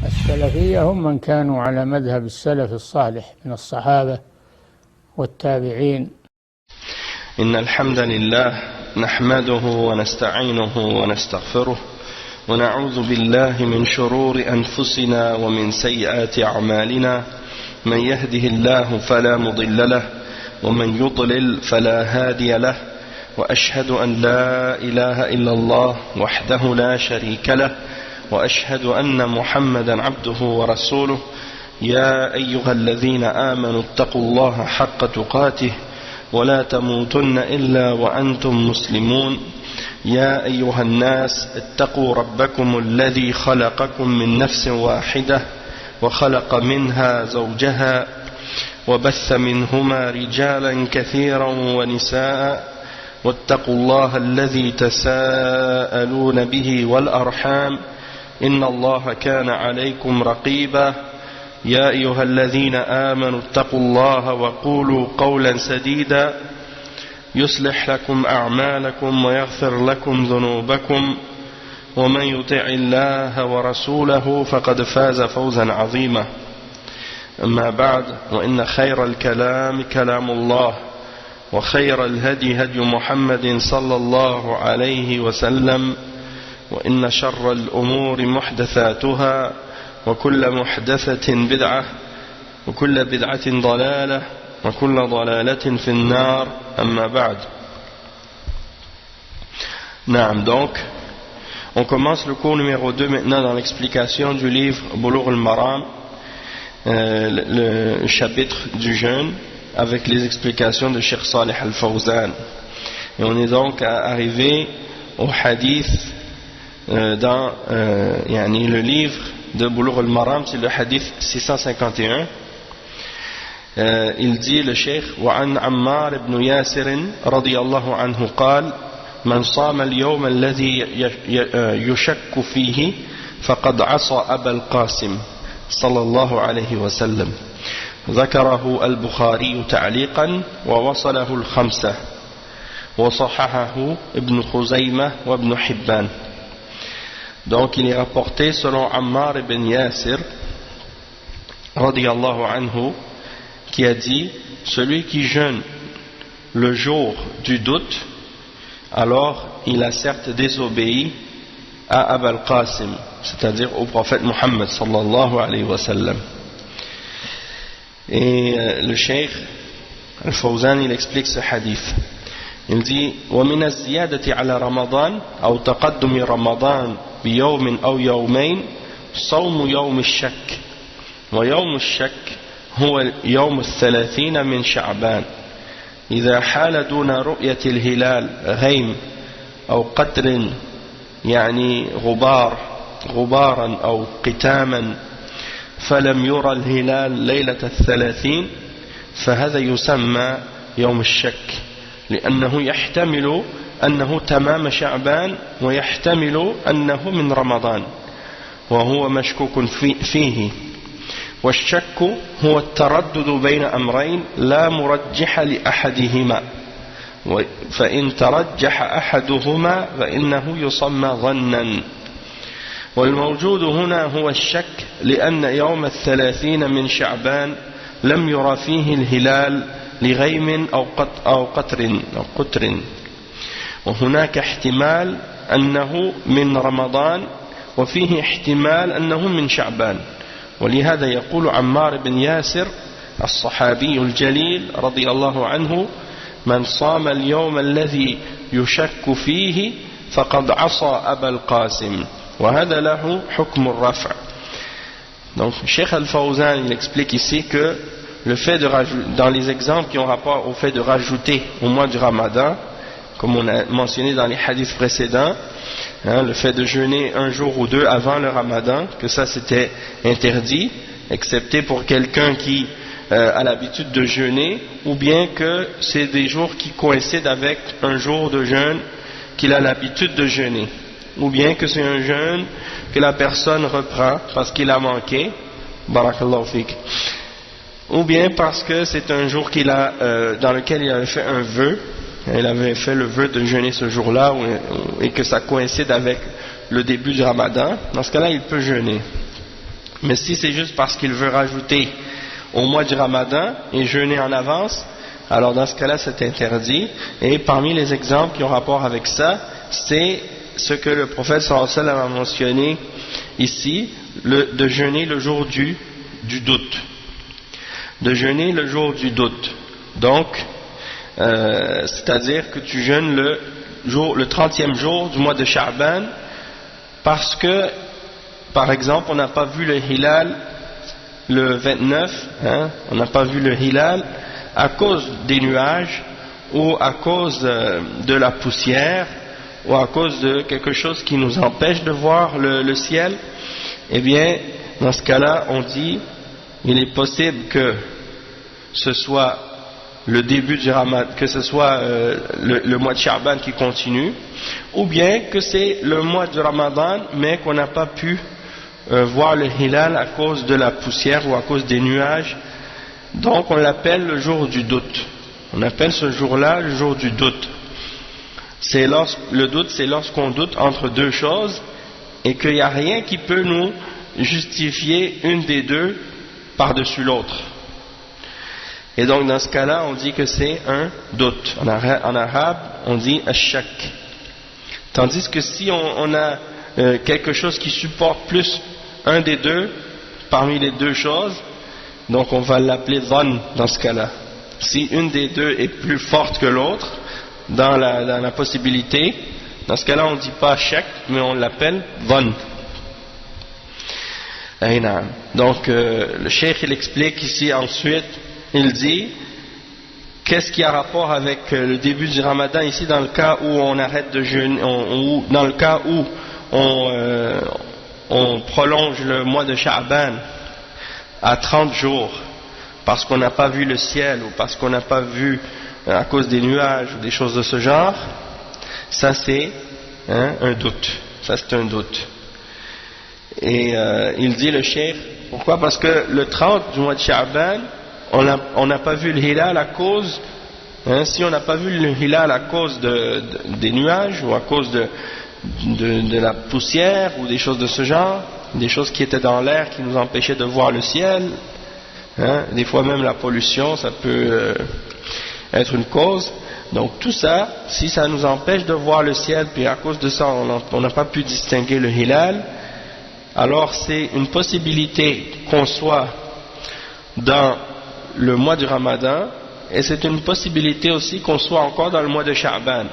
السلفية هم من كانوا على مذهب السلف الصالح من الصحابة والتابعين. إن الحمد لله نحمده ونستعينه ونستغفره ونعوذ بالله من شرور أنفسنا ومن سيئات أعمالنا، من يهده الله فلا مضل له ومن يضلل فلا هادي له، وأشهد أن لا إله إلا الله وحده لا شريك له، وأشهد أن محمدا عبده ورسوله. يا أيها الذين آمنوا اتقوا الله حق تقاته ولا تموتن إلا وأنتم مسلمون. يا أيها الناس اتقوا ربكم الذي خلقكم من نفس واحدة وخلق منها زوجها وبث منهما رجالا كثيرا ونساء، واتقوا الله الذي تساءلون به والأرحام إن الله كان عليكم رقيبا. يا أيها الذين آمنوا اتقوا الله وقولوا قولا سديدا يصلح لكم أعمالكم ويغفر لكم ذنوبكم، ومن يطع الله ورسوله فقد فاز فوزا عظيما. أما بعد، وإن خير الكلام كلام الله، وخير الهدي هدي محمد صلى الله عليه وسلم، وإن شر الأمور محدثاتها، وكل محدثة بدعة، وكل بدعة ضلالة، وكل ضلالة في النار. أما بعد. Naam, donc on commence le cours numéro 2 maintenant dans l'explication du livre Bulugh al-Maram, le chapitre du jeûne, avec les explications de Cheikh Salih al-Fawzan. Et on est donc arrivé au hadith dans le livre de Bulugh al-Maram, c'est le hadith 651. Il dit le Cheikh: وعن عمار بن ياسر رضي الله عنه قال: من صام اليوم الذي يشك فيه فقد عصى أبا القاسم صلى الله عليه وسلم. ذكره البخاري تعليقا ووصله الخمسة وصححه ابن خزيمة وابن حبان. Donc il est rapporté selon Ammar ibn Yasir radiyallahu anhu qui a dit: celui qui jeûne le jour du doute, alors il a certes désobéi à Aba al-Qasim, c'est-à-dire au prophète Muhammad sallallahu alayhi wa sallam. Et le Cheikh al-Fawzan il explique ce hadith. Il dit: ومن الزيادة على رمضان أو تقدم رمضان بيوم أو يومين صوم يوم الشك، ويوم الشك هو يوم 30 من شعبان، إذا حال دون رؤية الهلال غيم أو قطر، يعني غبارا أو قتاما، فلم يرى الهلال ليلة 30، فهذا يسمى يوم الشك، لأنه يحتمل أنه تمام شعبان ويحتمل أنه من رمضان، وهو مشكوك فيه. والشك هو التردد بين أمرين لا مرجح لأحدهما، فإن ترجح أحدهما فإنه يسمى ظنا. والموجود هنا هو الشك، لأن يوم 30 من شعبان لم يرى فيه الهلال لغيم أو قطر، وهناك احتمال أنه من رمضان، وفيه احتمال أنه من شعبان. ولهذا يقول عمار بن ياسر الصحابي الجليل رضي الله عنه: من صام اليوم الذي يشك فيه فقد عصى أبا القاسم، وهذا له حكم الرفع. Donc Cheikh al-Fawzan il explique ici que le fait de dans les exemples qui ont rapport au fait de rajouter au mois du Ramadan, comme on a mentionné dans les hadiths précédents, le fait de jeûner un jour ou deux avant le Ramadan, que ça c'était interdit, excepté pour quelqu'un qui a l'habitude de jeûner, ou bien que c'est des jours qui coïncident avec un jour de jeûne qu'il a l'habitude de jeûner, ou bien que c'est un jeûne que la personne reprend parce qu'il a manqué, barakallahu fik, ou bien parce que c'est un jour dans lequel il avait fait un vœu, il avait fait le vœu de jeûner ce jour-là, et que ça coïncide avec le début du Ramadan. Dans ce cas-là, il peut jeûner. Mais si c'est juste parce qu'il veut rajouter au mois du Ramadan et jeûner en avance, alors dans ce cas-là c'est interdit. Et parmi les exemples qui ont rapport avec ça, c'est ce que le prophète sallallahu alayhi wa sallam a mentionné ici, de jeûner le jour du doute. De jeûner le jour du doute. Donc, c'est-à-dire que tu jeûnes le 30e jour du mois de Sha'ban, parce que, par exemple, on n'a pas vu le hilal le 29, on n'a pas vu le hilal à cause des nuages, ou à cause de la poussière, ou à cause de quelque chose qui nous empêche de voir le ciel. Eh bien, dans ce cas-là, on dit, il est possible que ce soit le début du Ramadan, que ce soit le mois de Sha'ban qui continue, ou bien que c'est le mois du Ramadan, mais qu'on n'a pas pu voir le hilal à cause de la poussière ou à cause des nuages. Donc on l'appelle le jour du doute. On appelle ce jour-là le jour du doute. Le doute, c'est lorsqu'on doute entre deux choses et qu'il n'y a rien qui peut nous justifier une des deux par-dessus l'autre. Et donc dans ce cas-là, on dit que c'est un doute. En arabe, on dit ash-shak. Tandis que si on a quelque chose qui supporte plus un des deux, parmi les deux choses, donc on va l'appeler dhann dans ce cas-là. Si une des deux est plus forte que l'autre, dans la possibilité, dans ce cas-là on ne dit pas shak, mais on l'appelle dhann. Donc le cheikh il explique ici ensuite, il dit qu'est-ce qui a rapport avec le début du Ramadan ici dans le cas où on arrête de jeûner, ou dans le cas où on prolonge le mois de Sha'ban à 30 jours parce qu'on n'a pas vu le ciel ou parce qu'on n'a pas vu à cause des nuages ou des choses de ce genre. Ça c'est un doute. Ça c'est un doute. Et il dit le cheikh, pourquoi? Parce que le 30 du mois de Sha'ban, on n'a pas vu le hilal à cause, si on n'a pas vu le hilal à cause des nuages ou à cause de la poussière ou des choses de ce genre, des choses qui étaient dans l'air qui nous empêchaient de voir le ciel, des fois même la pollution, ça peut être une cause. Donc tout ça, si ça nous empêche de voir le ciel, puis à cause de ça on n'a pas pu distinguer le hilal, alors c'est une possibilité qu'on soit dans le mois du Ramadan, et c'est une possibilité aussi qu'on soit encore dans le mois de Sha'ban.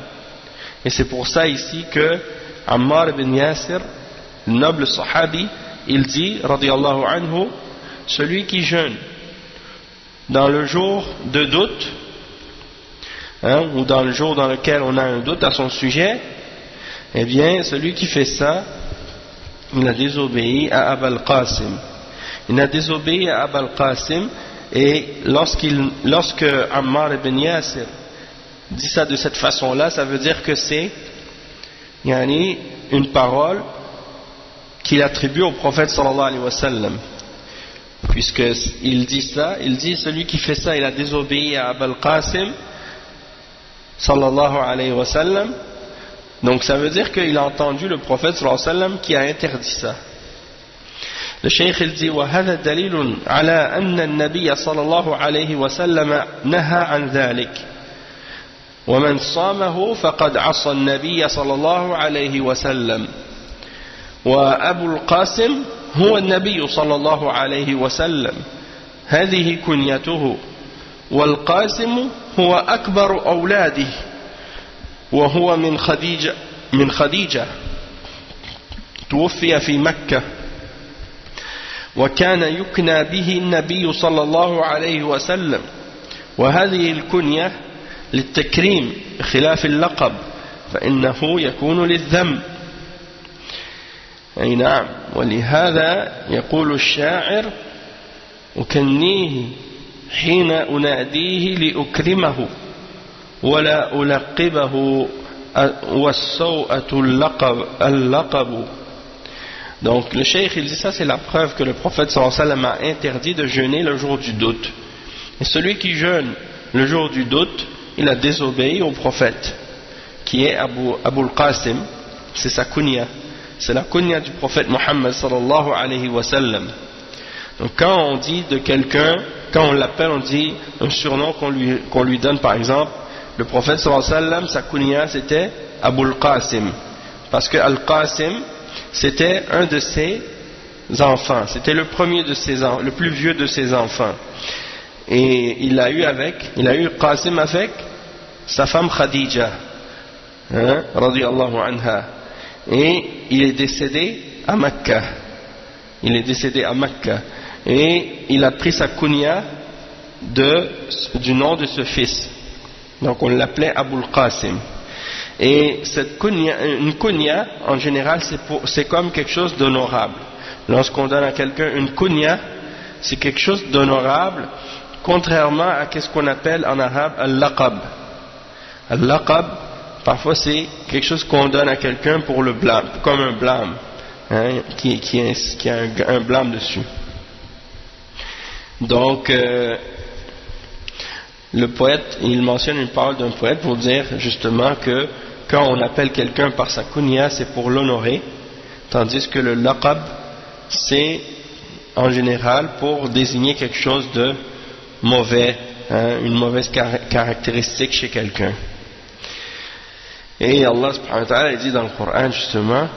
Et c'est pour ça ici que Ammar ibn Yasir, le noble sahabi, il dit, radiyallahu anhu, celui qui jeûne dans le jour de doute, ou dans le jour dans lequel on a un doute à son sujet, eh bien celui qui fait ça, il a désobéi à Abul Qasim. Il a désobéi à Abul Qasim. Et lorsque Ammar ibn Yasir dit ça de cette façon-là, ça veut dire que c'est une parole qu'il attribue au prophète sallallahu alayhi wa sallam. Puisqu'il dit ça, il dit celui qui fait ça, il a désobéi à Abul Qasim sallallahu alayhi wa sallam. Donc ça veut dire qu'il a entendu le prophète sallallahu alayhi wa sallam qui a interdit ça. Le cheikh il dit وهذا دليل على أن النبي صلى الله عليه وسلم نهى عن ذلك ومن صامه فقد عصى النبي صلى الله عليه وسلم وأبو القاسم هو النبي صلى الله عليه وسلم هذه كنيته والقاسم هو أكبر أولاده وهو من خديجة توفي في مكة وكان يكنى به النبي صلى الله عليه وسلم وهذه الكنية للتكريم بخلاف اللقب فإنه يكون للذم. أي نعم. ولهذا يقول الشاعر أكنيه حين أناديه لأكرمه ولا ألقبه والسوءة اللقب. Donc le cheikh il dit ça, c'est la preuve que le prophète sallallahu alayhi wa sallam a interdit de jeûner le jour du doute. Et celui qui jeûne le jour du doute, il a désobéi au prophète, qui est Abul Qasim, c'est sa kunya, c'est la kunya du prophète Muhammad sallallahu alayhi wa sallam. Donc quand on dit de quelqu'un, quand on l'appelle, on dit un surnom qu'on lui donne, par exemple, le prophète sallallahu alayhi wa sallam, sa kunya c'était Abul Qasim, parce que Al-Qasim c'était un de ses enfants, c'était le premier de ses enfants, le plus vieux de ses enfants, et il a eu Qasim avec sa femme Khadija, radiyallahu anha, et il est décédé à Mecca, et il a pris sa kunya du nom de ce fils, donc on l'appelait Abul Qasim. Et cette une kunya en général c'est comme quelque chose d'honorable. Lorsqu'on donne à quelqu'un une kunya, c'est quelque chose d'honorable, contrairement à ce qu'on appelle en arabe al-laqab. Al-laqab, parfois c'est quelque chose qu'on donne à quelqu'un pour le blâme, comme un blâme, qui a un blâme dessus. Donc le poète, il mentionne une parole d'un poète pour dire justement que quand on appelle quelqu'un par sa kunya, c'est pour l'honorer, tandis que le laqab, c'est en général pour désigner quelque chose de mauvais, une mauvaise caractéristique chez quelqu'un. Et Allah subhanahu wa ta'ala dit dans le Coran justement,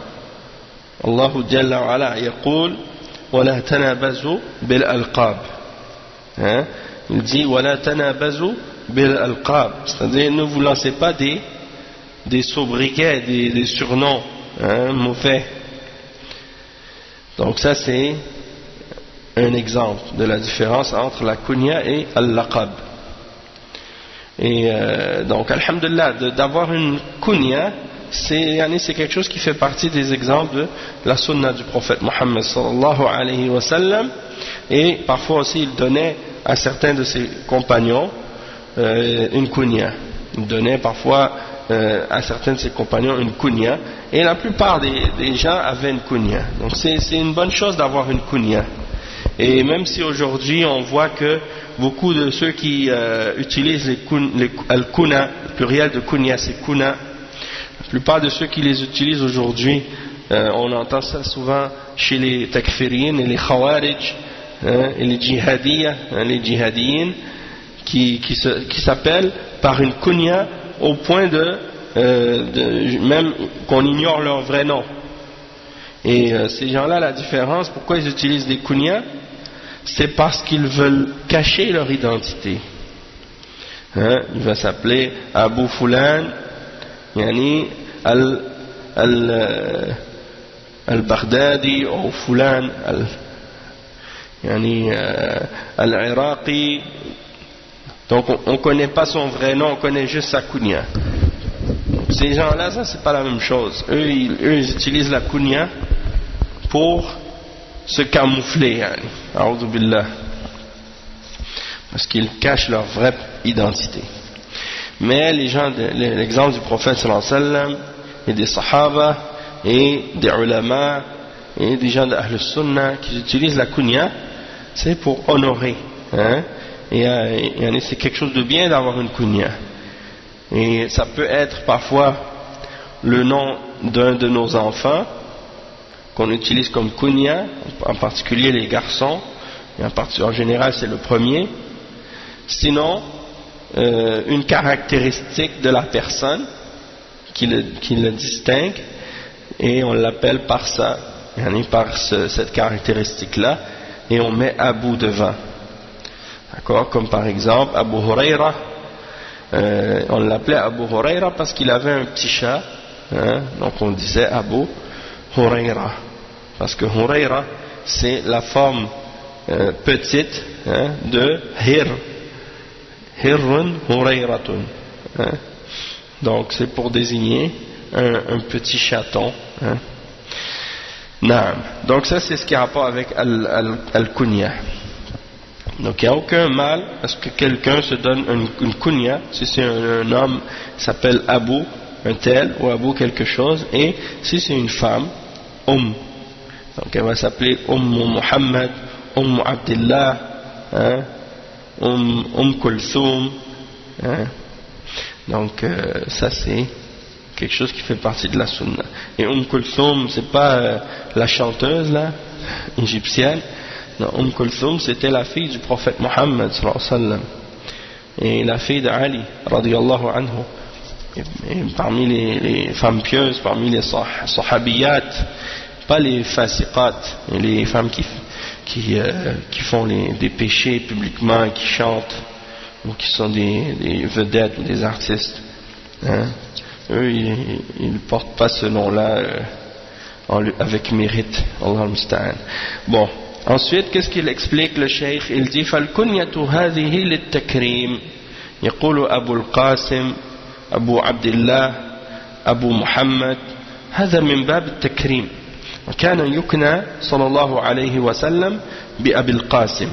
Allahu jalla wa ala yaqul wa la tanabazu bil alqab. Il dit wala tanabazu bil alqab, c'est-à-dire ne vous lancez pas des sobriquets, des surnoms mauvais. Donc ça c'est un exemple de la différence entre la kunya et al-laqab. Et donc alhamdulillah, d'avoir une kunya, c'est quelque chose qui fait partie des exemples de la sunna du prophète Muhammad sallallahu alayhi wa sallam, et parfois aussi il donnait à certains de ses compagnons une kunya. Il donnait parfois à certains de ses compagnons une kunya, et la plupart des gens avaient une kunya. Donc c'est une bonne chose d'avoir une kunya. Et même si aujourd'hui on voit que beaucoup de ceux qui utilisent les al-kuna, le pluriel de kunya c'est kuna, la plupart de ceux qui les utilisent aujourd'hui, on entend ça souvent chez les takfiriyin et les khawarij, et les djihadiyin, qui s'appellent par une kunya au point de même qu'on ignore leur vrai nom. Et ces gens-là, la différence, pourquoi ils utilisent des kunyas, c'est parce qu'ils veulent cacher leur identité. Il va s'appeler Abu Fulan, yani al-Baghdadi, ou Fulan yani al-Iraqi. Donc on ne connaît pas son vrai nom, on connaît juste sa kunya. Donc, ces gens-là, ça c'est pas la même chose. Eux ils utilisent la kunya pour se camoufler, a'udhu billah, parce qu'ils cachent leur vraie identité. Mais les gens, l'exemple du prophète sallallahu alayhi wa sallam, et des sahaba, et des ulama, et des gens d'Ahl Sunnah qui utilisent la kunya, c'est pour honorer, et c'est quelque chose de bien d'avoir une kunya. Et ça peut être parfois le nom d'un de nos enfants qu'on utilise comme kunya, en particulier les garçons, et en général c'est le premier. Sinon, une caractéristique de la personne qui le distingue, et on l'appelle par ça, par cette caractéristique-là, et on met Abu devant. D'accord? Comme par exemple Abu Huraira, on l'appelait Abu Huraira parce qu'il avait un petit chat, donc on disait Abu Huraira, parce que Huraira c'est la forme petite de Hirrun Hurairatun, donc c'est pour désigner un petit chaton. Naam. Donc ça c'est ce qui a rapport avec al-kunya. Donc il n'y a aucun mal à ce que quelqu'un se donne une kunya, si c'est un homme qui s'appelle Abu, un tel, ou Abu quelque chose, et si c'est une femme, donc elle va s'appeler Muhammad, Abdillah, Kulthum, donc ça c'est quelque chose qui fait partie de la sunna. Et Kulthum, c'est pas la chanteuse là, égyptienne, Kulthum, c'était la fille du prophète Mohammed sallallahu alayhi wa sallam, et la fille d'Ali radiyallahu anhu. Et parmi les femmes pieuses, parmi les sahabiyat, pas les fasiqat, les femmes qui font des péchés publiquement et qui chantent, ou qui sont des vedettes ou des artistes, hein. Eux ils ne portent pas ce nom-là avec mérite. Allah musta'an. Bon, ensuite qu'est-ce qu'il explique le cheikh? Il dit فالكنية هذه للتكريم يقول أبو القاسم أبو عبد الله أبو محمد هذا من باب التكريم وكان يكنى صلى الله عليه وسلم بأبي القاسم.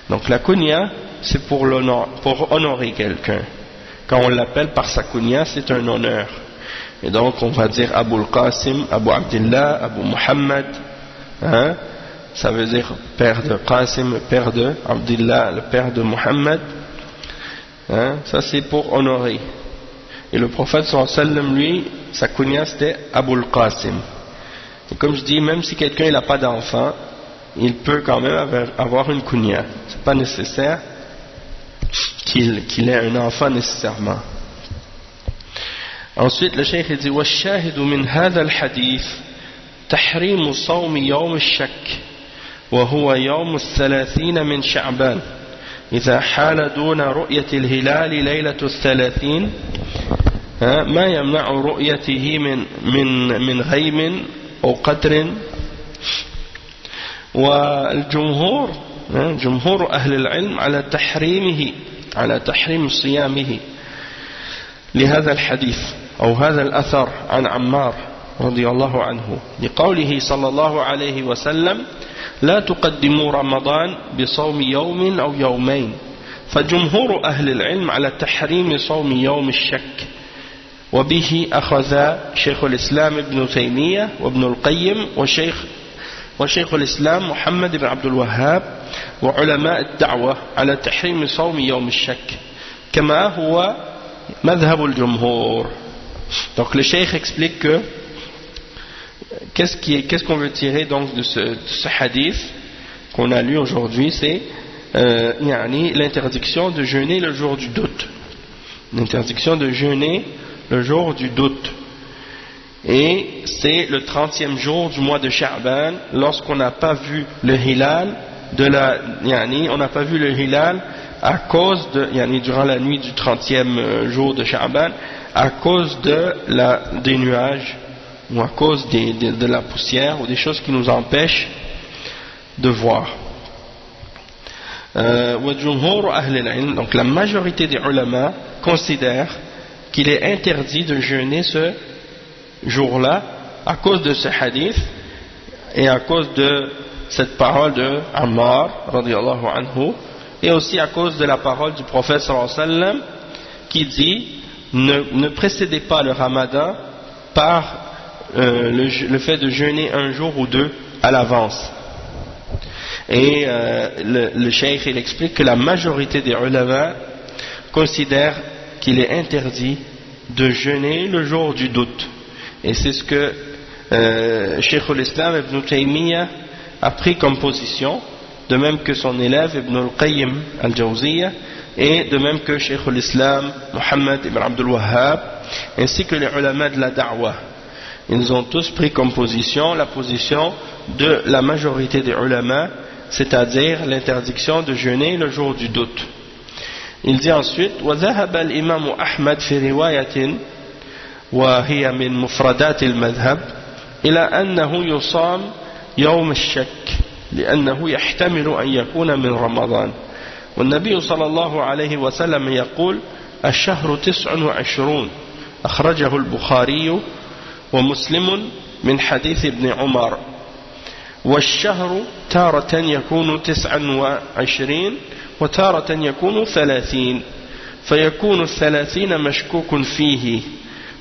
Donc la kunya c'est pour honorer quelqu'un. Quand on l'appelle par sa kunya, c'est un honneur. Et donc on va dire Abu al-Qasim, Abu Abdullah, Abu Muhammad, hein? Ça veut dire père de Qasim, le père de Abdullah, le père de Muhammad, hein? Ça c'est pour honorer. Et le prophète sallallahu alayhi wa sallam, lui, sa kunya c'était Abu al-Qasim. Et comme je dis, même si quelqu'un n'a pas d'enfant, il peut quand même avoir une kunya. C'est pas nécessaire qu'il ait un enfant nécessairement. Ensuite le cheikh dit والشاهد من هذا الحديث تحريم صوم يوم الشك وهو يوم 30 من شعبان إذا حال دون رؤية الهلال ليلة 30 ما يمنع رؤيته من غيم أو قدر. والجمهور جمهور أهل العلم على تحريم صيامه لهذا الحديث أو هذا الأثر عن عمار رضي الله عنه لقوله صلى الله عليه وسلم لا تقدموا رمضان بصوم يوم أو يومين. فجمهور أهل العلم على تحريم صوم يوم الشك، وبه أخذ شيخ الإسلام ابن تيمية وابن القيم وشيخ الإسلام محمد بن عبد الوهاب وعلماء الدعوة على تحريم صوم يوم الشك كما هو مذهب الجمهور. Donc le cheikh explique que qu'est-ce qu'on veut tirer donc de ce hadith qu'on a lu aujourd'hui, c'est l'interdiction de jeûner le jour du doute. L'interdiction de jeûner le jour du doute. Et c'est le 30e jour du mois de Sha'ban, lorsqu'on n'a pas vu le hilal on n'a pas vu le hilal à cause durant la nuit du 30e jour de Sha'ban, à cause des nuages ou à cause de la poussière ou des choses qui nous empêchent de voir. Donc la majorité des ulama considèrent qu'il est interdit de jeûner ce jour-là à cause de ce hadith et à cause de cette parole de Ammar radiyallahu anhu, et aussi à cause de la parole du prophète sallallahu alayhi wa sallam qui dit ne précédez pas le ramadan par le fait de jeûner un jour ou deux à l'avance. Et le cheikh il explique que la majorité des ulama considèrent qu'il est interdit de jeûner le jour du doute. Et c'est ce que Cheikh al-Islam Ibn Taymiyyah a pris comme position, de même que son élève Ibn al-Qayyim al-Jawziyya, et de même que Cheikh al-Islam Muhammad ibn Abdul Wahhab, ainsi que les ulama de la da'wah. Ils ont tous pris comme position la position de la majorité des ulama, c'est-à-dire l'interdiction de jeûner le jour du doute. Il dit ensuite وذهب الإمام أحمد في رواية وهي من مفردات المذهب إلى أنه يصام يوم الشك لأنه يحتمل أن يكون من رمضان. والنبي صلى الله عليه وسلم يقول الشهر 29 أخرجه البخاري ومسلم من حديث ابن عمر. والشهر تارة يكون 29 وتارة يكون 30 فيكون 30 مشكوك فيه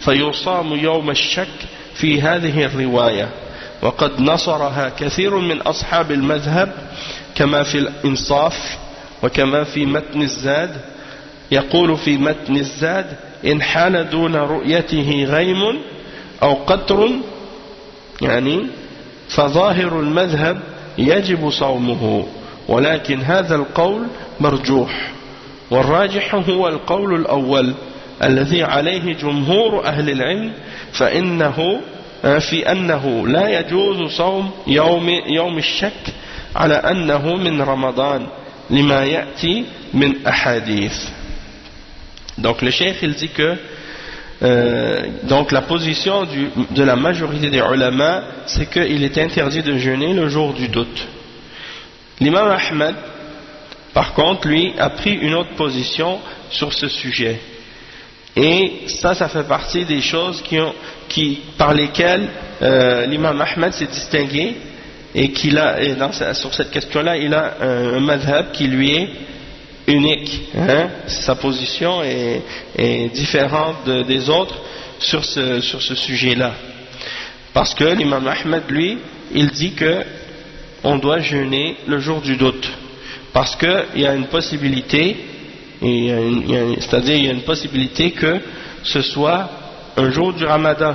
فيصام يوم الشك في هذه الرواية. وقد نصرها كثير من أصحاب المذهب كما في الإنصاف وكما في متن الزاد. يقول في متن الزاد إن حال دون رؤيته غيم أو قطر فظاهر المذهب يجب صومه ولكن هذا القول مرجوح والراجح هو القول الأول الذي عليه جمهور أهل العلم في أنه لا يجوز صوم يوم الشك على أنه من رمضان لما يأتي من أحاديث. Donc le cheikh il dit que donc la position de la majorité des ulama c'est qu'il est interdit de jeûner le jour du doute. L'imam Ahmed par contre lui a pris une autre position sur ce sujet et ça fait partie des choses par lesquelles l'imam Ahmed s'est distingué et sur cette question-là il a un madhab qui lui est unique, sa position est différente des autres sur ce sujet-là, parce que l'imam Ahmed lui il dit que on doit jeûner le jour du doute, parce que il y a une possibilité, c'est-à-dire il y a une possibilité que ce soit un jour du Ramadan,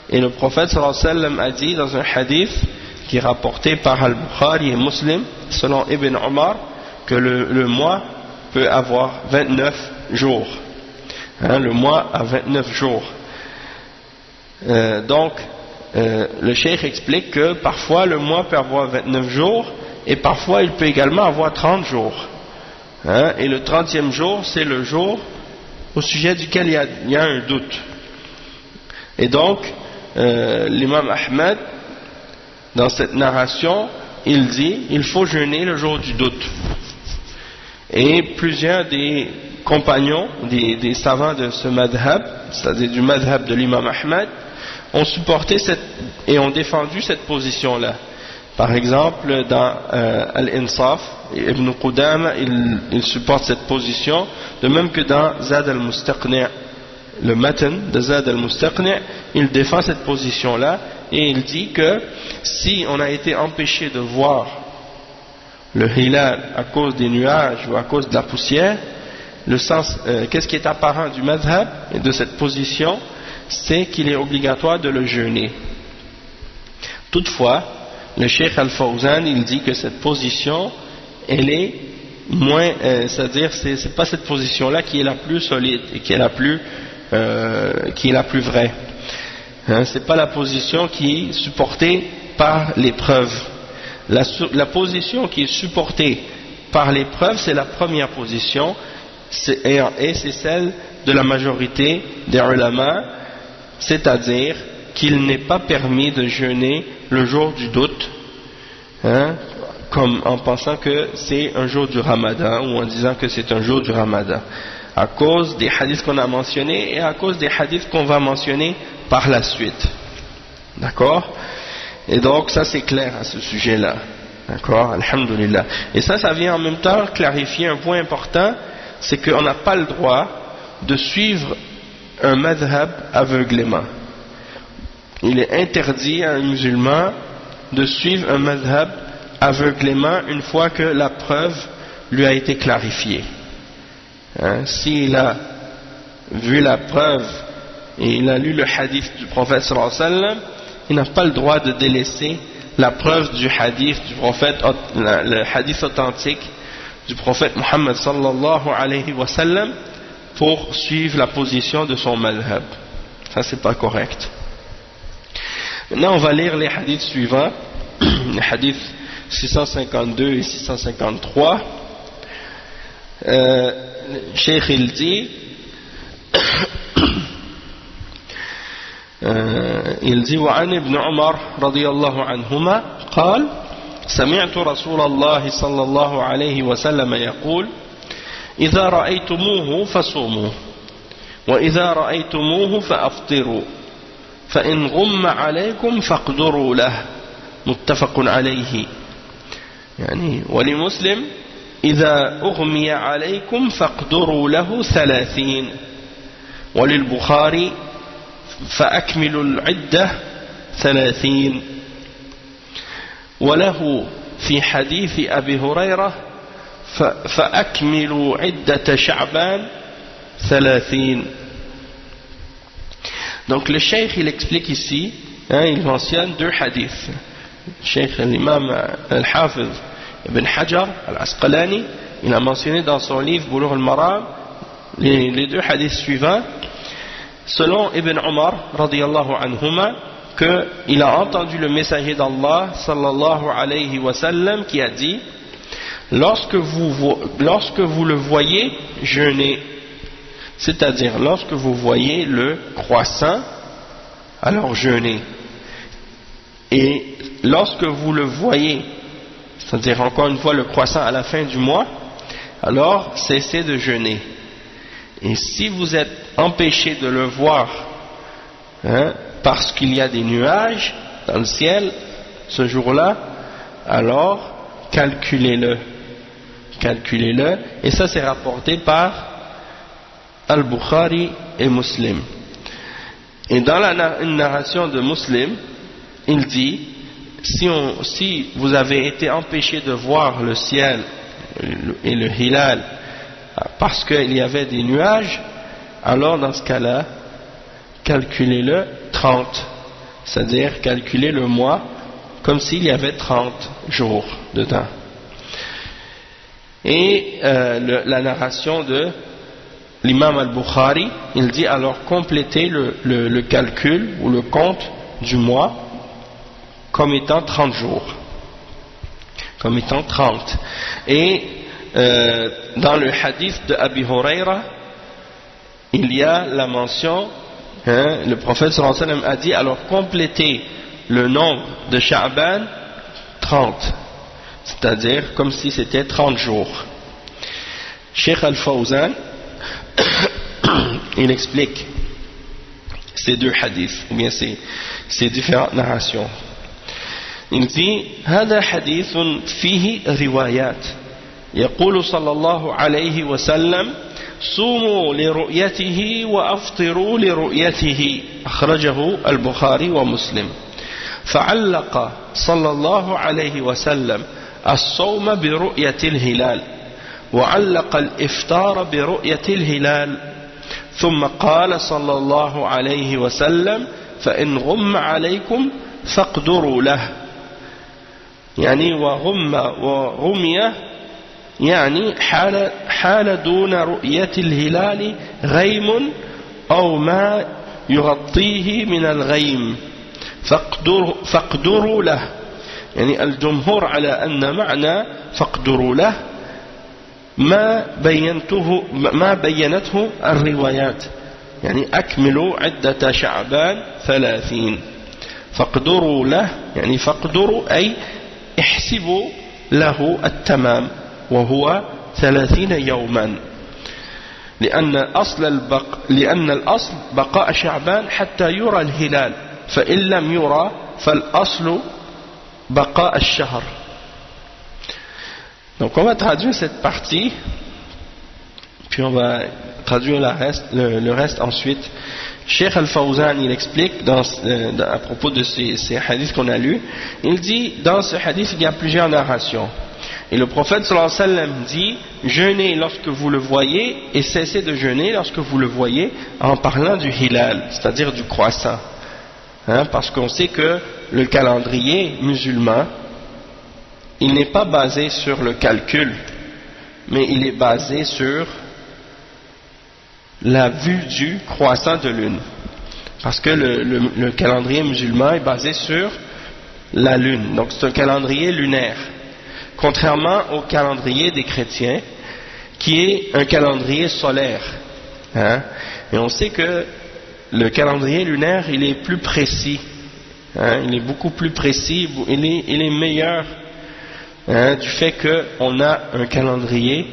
et le prophète sallallahu alayhi wa sallam a dit dans un hadith qui est rapporté par Al-Bukhari et Muslim selon Ibn Omar que le mois peut avoir 29 jours. Le mois a 29 jours. Donc, le cheikh explique que parfois le mois peut avoir 29 jours et parfois il peut également avoir 30 jours. Et le 30e jour, c'est le jour au sujet duquel il y a un doute. Et donc, l'imam Ahmed, dans cette narration, il dit il faut jeûner le jour du doute. Et plusieurs des compagnons, des savants de ce madhab, c'est-à-dire du madhab de l'imam Ahmed, ont supporté et ont défendu cette position-là. Par exemple, dans Al-Insaf, Ibn Qudama, il supporte cette position, de même que dans Zad al-Mustaqni', le matan de Zad al-Mustaqni', il défend cette position-là, et il dit que si on a été empêché de voir le hilal à cause des nuages ou à cause de la poussière, qu'est-ce qui est apparent du madhab et de cette position, c'est qu'il est obligatoire de le jeûner. Toutefois, le Cheikh Al-Fawzan, il dit que cette position, elle est moins, c'est-à-dire c'est pas cette position-là qui est la plus solide et qui est la plus vraie. C'est pas la position qui est supportée par les preuves. La position qui est supportée par les preuves, c'est la première position, et c'est celle de la majorité des ulama, c'est-à-dire qu'il n'est pas permis de jeûner le jour du doute, comme en pensant que c'est un jour du Ramadan ou en disant que c'est un jour du Ramadan, à cause des hadiths qu'on a mentionnés et à cause des hadiths qu'on va mentionner par la suite. D'accord? Et donc ça c'est clair à ce sujet-là. D'accord? Alhamdulillah. Et ça vient en même temps clarifier un point important, c'est qu'on n'a pas le droit de suivre un madhab aveuglément. Il est interdit à un musulman de suivre un madhab aveuglément une fois que la preuve lui a été clarifiée. S'il a vu la preuve et il a lu le hadith du prophète sallallahu alayhi wa sallam, il n'a pas le droit de délaisser la preuve du hadith du prophète, le hadith authentique du prophète Muhammad sallallahu alayhi wa sallam, pour suivre la position de son madhab. Ça c'est pas correct. Maintenant on va lire les hadiths suivants, les hadiths 652 et 653. Cheikh il dit وعن ابن عمر رضي الله عنهما قال سمعت رسول الله صلى الله عليه وسلم يقول إذا رأيتموه فصوموا وإذا رأيتموه فأفطروا فإن غم عليكم فاقدروا له متفق عليه. يعني ولمسلم إذا أغمي عليكم فاقدروا له 30. وللبخاري فأكملوا العدة 30. وله في حديث أبي هريرة فأكملوا عدة شعبان 30. Donc le cheikh il explique ici, il mentionne deux hadiths. Cheikh l'imam al-Hafiz Ibn Hajar al-Asqalani, il a mentionné dans son livre Bulugh al-Maram les deux hadiths suivants. Selon Ibn Omar radiyallahu anhuma, qu'il a entendu le messager d'Allah sallallahu alayhi wa sallam qui a dit: lorsque vous le voyez jeûner, c'est-à-dire lorsque vous voyez le croissant, alors jeûnez. Et lorsque vous le voyez, c'est-à-dire encore une fois le croissant à la fin du mois, alors cessez de jeûner. Et si vous êtes empêché de le voir, parce qu'il y a des nuages dans le ciel ce jour-là, alors calculez-le, et ça c'est rapporté par Al-Bukhari et Muslim. Et dans une narration de Muslim, il dit: si vous avez été empêché de voir le ciel et le hilal parce qu'il y avait des nuages, alors dans ce cas-là, calculez-le 30, c'est-à-dire calculez le mois comme s'il y avait 30 jours dedans. Et la narration de l'imam al-Bukhari, il dit: alors complétez le calcul ou le compte du mois comme étant 30 jours, comme étant 30. Et dans le hadith de Abi Huraira, il y a la mention, le prophète sallallahu alayhi wa sallam a dit: alors complétez le nombre de Sha'ban 30, c'est-à-dire comme si c'était 30 jours. Cheikh Al-Fawzan il explique ces deux hadiths, ou bien ces différentes narrations. Il dit: هذا حديث فيه روايات يقول صلى الله عليه وسلم صوموا لرؤيته وأفطروا لرؤيته، أخرجه البخاري ومسلم. فعلق صلى الله عليه وسلم الصوم برؤية الهلال، وعلق الإفطار برؤية الهلال، ثم قال صلى الله عليه وسلم: فإن غم عليكم فاقدروا له، يعني وغمي يعني حال دون رؤية الهلال غيم أو ما يغطيه من الغيم فاقدروا له. يعني الجمهور على أن معنى فاقدروا له ما بينته الروايات، يعني أكملوا عدة شعبان 30. فاقدروا له يعني فاقدروا أي احسبوا له التمام، وهو 30 يوما، لأن الأصل بقاء شعبان حتى يرى الهلال، فإن لم يرى فالأصل بقاء الشهر. Donc on va traduire cette partie, puis on va traduire le reste ensuite. Cheikh Al-Fawzan il explique à propos de ces hadiths qu'on a lus, il dit: dans ce hadith il y a plusieurs narrations, et le prophète sallallahu alayhi wa sallam dit: jeûnez lorsque vous le voyez et cessez de jeûner lorsque vous le voyez, en parlant du hilal, c'est-à-dire du croissant, parce qu'on sait que le calendrier musulman, il n'est pas basé sur le calcul, mais il est basé sur la vue du croissant de lune, parce que le calendrier musulman est basé sur la lune, donc c'est un calendrier lunaire, contrairement au calendrier des chrétiens qui est un calendrier solaire, et on sait que le calendrier lunaire il est plus précis, il est beaucoup plus précis, il est meilleur, du fait qu'on a un calendrier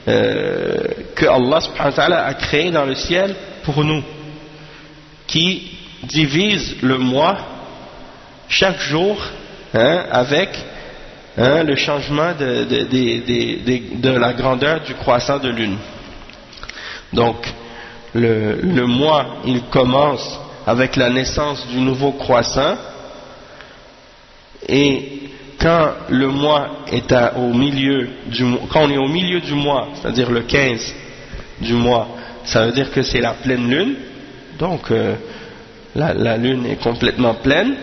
que Allah subhanahu wa ta'ala a créé dans le ciel pour nous, qui divise le mois chaque jour avec le changement de la grandeur du croissant de lune. Donc le mois il commence avec la naissance du nouveau croissant, et quand le mois est quand on est au milieu du mois, c'est-à-dire le 15 du mois, ça veut dire que c'est la pleine lune, donc la lune est complètement pleine.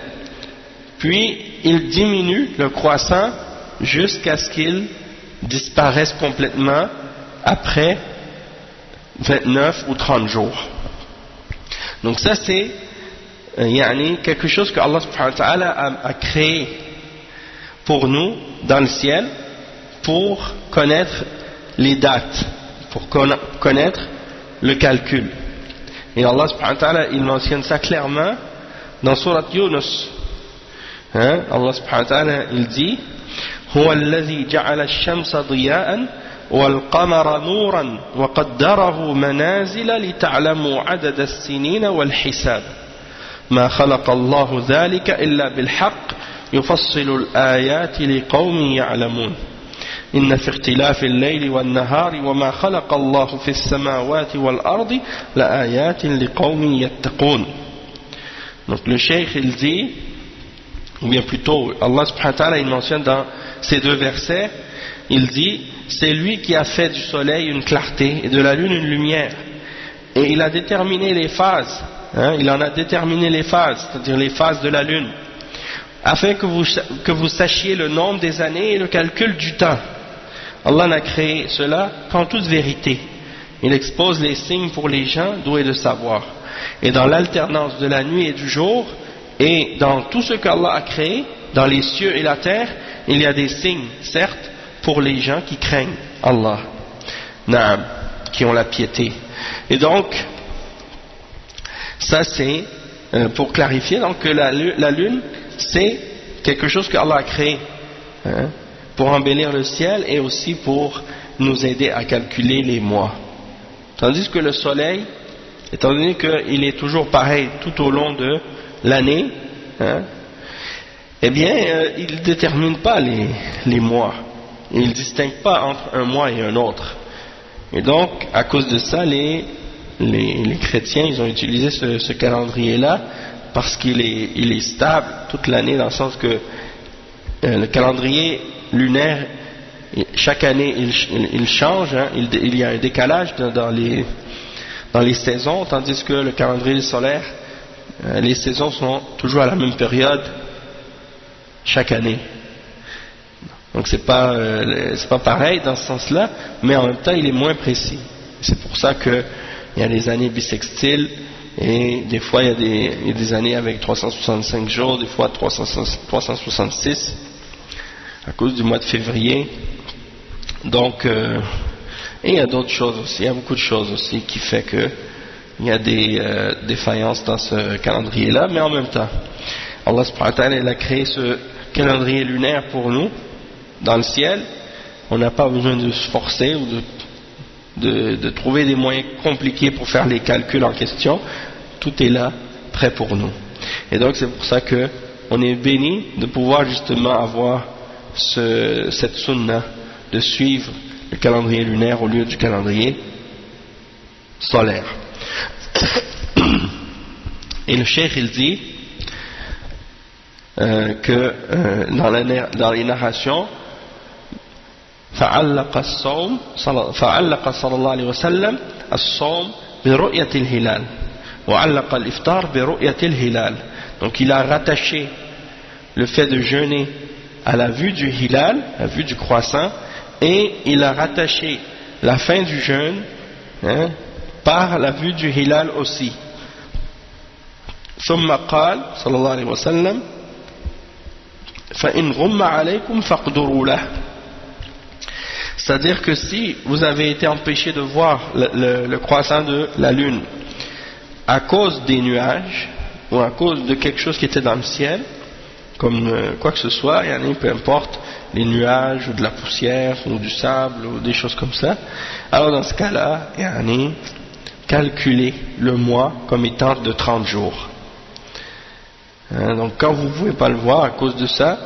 puis il diminue le croissant jusqu'à ce qu'il disparaisse complètement après 29 ou 30 jours. Donc ça c'est quelque chose que Allah subhanahu wa ta'ala a créé pour nous dans le ciel pour connaître les dates, pour connaître le calcul. Et Allah subhanahu wa ta'ala il mentionne ça clairement dans Surat Yunus. Allah subhanahu wa ta'ala il dit هو الذي جعل الشمس ضياء والقمر نورا وقدره منازل لتعلموا عدد السنين والحساب ما خلق الله ذلك إلا بالحق يفصل الآيات لقوم يعلمون إن في اختلاف الليل والنهار وما خلق الله في السماوات والأرض لآيات لقوم يتقون. Donc le cheikh il dit, ou bien plutôt Allah subhanahu wa ta'ala il mentionne dans ces deux versets, il dit c'est lui qui a fait du soleil une clarté et de la lune une lumière, et il a déterminé les phases, il en a déterminé les phases, c'est-à-dire les phases de la lune, afin que vous sachiez le nombre des années et le calcul du temps. Allah a créé cela qu'en toute vérité. Il expose les signes pour les gens doués de savoir. Et dans l'alternance de la nuit et du jour, et dans tout ce qu'Allah a créé, dans les cieux et la terre, il y a des signes, certes, pour les gens qui craignent Allah, qui ont la piété. Et donc, ça c'est pour clarifier donc, que la lune, c'est quelque chose qu'Allah a créé pour embellir le ciel et aussi pour nous aider à calculer les mois. Tandis que le soleil, étant donné qu'il est toujours pareil tout au long de l'année, eh bien, il ne détermine pas les mois. Il ne distingue pas entre un mois et un autre. Et donc, à cause de ça, les chrétiens, ils ont utilisé ce calendrier-là parce qu'il est stable toute l'année, dans le sens que le calendrier lunaire, chaque année, il change, il y a un décalage dans les saisons, tandis que le calendrier solaire, les saisons sont toujours à la même période chaque année. Donc c'est pas pareil dans ce sens-là, mais en même temps il est moins précis. C'est pour ça que il y a des années bissextiles, et des fois il y a des années avec 365 jours, des fois 366 à cause du mois de février. Donc et il y a d'autres choses aussi, il y a beaucoup de choses aussi qui fait que il y a des défaillances dans ce calendrier-là, mais en même temps Allah subhanahu wa ta'ala il a créé ce calendrier lunaire pour nous dans le ciel. On n'a pas besoin de se forcer ou de trouver des moyens compliqués pour faire les calculs en question. Tout est là, prêt pour nous. Et donc c'est pour ça que on est béni de pouvoir justement avoir cette sunna de suivre le calendrier lunaire au lieu du calendrier solaire. Et le cheikh il dit que dans les narrations, فعلق صلى الله عليه وسلم الصوم برؤية الهلال وعلق الإفطار برؤية الهلال. Donc il a rattaché le fait de jeûner à la vue du hilal, la vue du croissant, et il a rattaché la fin du jeûne par la vue du hilal aussi. ثم قال صلى الله عليه وسلم فإن غم عليكم فاقدروا له. C'est-à-dire que si vous avez été empêché de voir le croissant de la lune à cause des nuages ou à cause de quelque chose qui était dans le ciel, comme quoi que ce soit, peu importe, les nuages ou de la poussière ou du sable ou des choses comme ça, alors dans ce cas-là, calculez le mois comme étant de 30 jours. Donc quand vous ne pouvez pas le voir à cause de ça,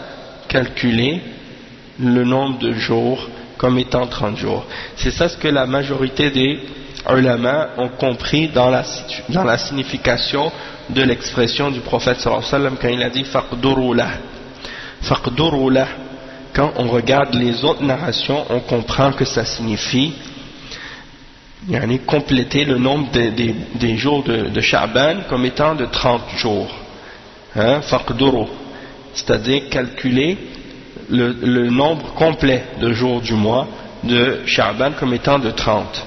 calculez le nombre de jours comme étant 30 jours. C'est ça ce que la majorité des ulama ont compris dans la signification de l'expression du prophète sallallahu alayhi wa sallam quand il a dit faqduru lah. Faqduru lah. Quand on regarde les autres narrations, on comprend que ça signifie compléter le nombre des jours de Sha'ban comme étant de 30 jours. Faqduru. c'est-à-dire calculer le nombre complet de jours du mois de Sha'ban comme étant de 30.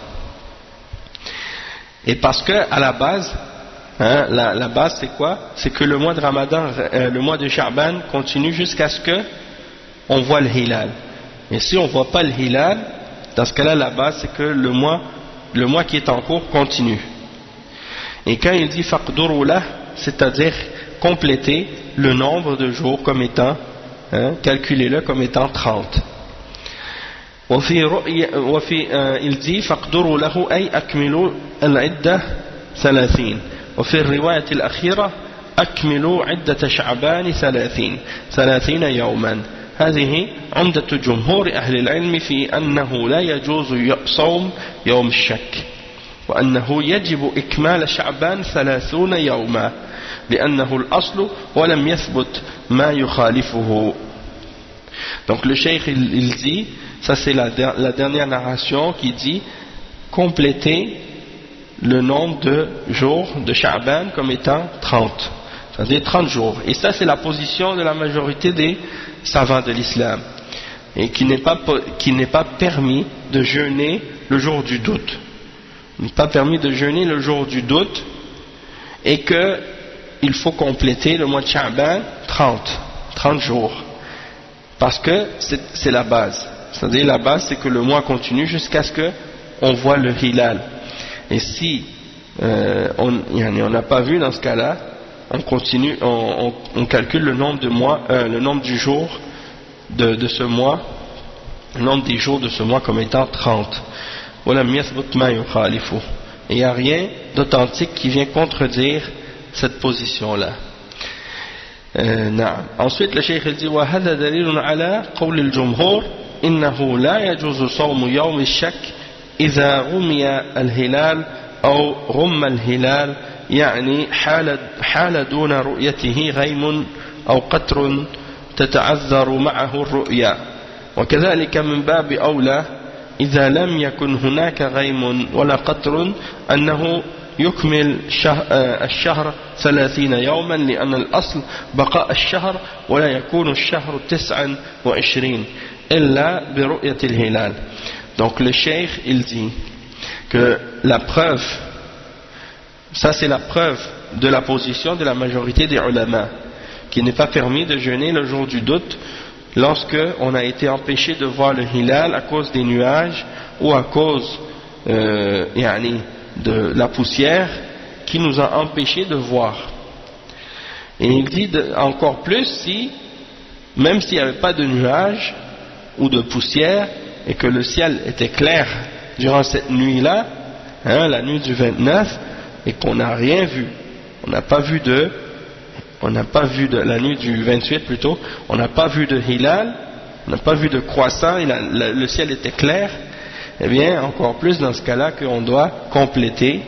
Et parce que à la base, la base c'est quoi? C'est que le mois de Ramadan, le mois de Sha'ban continue jusqu'à ce que on voit le hilal. Et si on voit pas le hilal, dans ce cas-là, la base c'est que le mois qui est en cours continue. Et quand il dit faqduru lah, c'est-à-dire compléter le nombre de jours comme étant, calculez-le comme étant 30. il dit فاقدروا له أي أكملوا العدة 30 وفي الرواية الأخيرة أكملوا عدة شعبان 30 يوما. هذه عمدة جمهور أهل العلم في أنه لا يجوز صوم يوم الشك وأنه يجب إكمال شعبان 30 يوما لأنه الأصل ولم يثبت ما يخالفه. Donc le cheikh il dit, ça c'est la dernière narration qui dit compléter le nombre de jours de Sha'ban comme étant 30, c'est-à-dire 30 jours. Et ça c'est la position de la majorité des savants de l'islam, et qui n'est pas permis de jeûner le jour du doute. Il n'est pas permis de jeûner le jour du doute, et qu'il faut compléter le mois de Sha'ban 30 jours. Parce que c'est la base. C'est-à-dire la base c'est que le mois continue jusqu'à ce qu'on voit le hilal. Et si on n'a pas vu dans ce cas-là, on continue, on calcule le nombre de mois, le nombre du jour de ce mois, le nombre des jours de ce mois comme étant 30. Et il n'y a rien d'authentique qui vient contredire cette position-là. نعم. Ensuite le cheikh dit وهذا دليل على قول الجمهور إنه لا يجوز صوم يوم الشك إذا رمي الهلال أو رم الهلال يعني حال دون رؤيته غيم أو قطر تتعذر معه الرؤيا وكذلك من باب أولى إذا لم يكن هناك غيم ولا قطر أنه يكمل الشهر 30 يوما لأن الأصل بقاء الشهر ولا يكون الشهر 29 إلا برؤية الهلال. Donc le cheikh il dit que la preuve, ça c'est la preuve de la position de la majorité des ulama, qu'il n'est pas permis de jeûner le jour du doute lorsque on a été empêché de voir le hilal à cause des nuages ou à cause de la poussière qui nous a empêché de voir. Et il dit encore plus si, même s'il n'y avait pas de nuages ou de poussière et que le ciel était clair durant cette nuit-là, la nuit du 29, et qu'on n'a rien vu, on n'a pas vu de la nuit du 28 plutôt, on n'a pas vu de hilal, on n'a pas vu de croissant, et le ciel était clair, eh bien encore plus dans ce cas-là qu'on doit compléter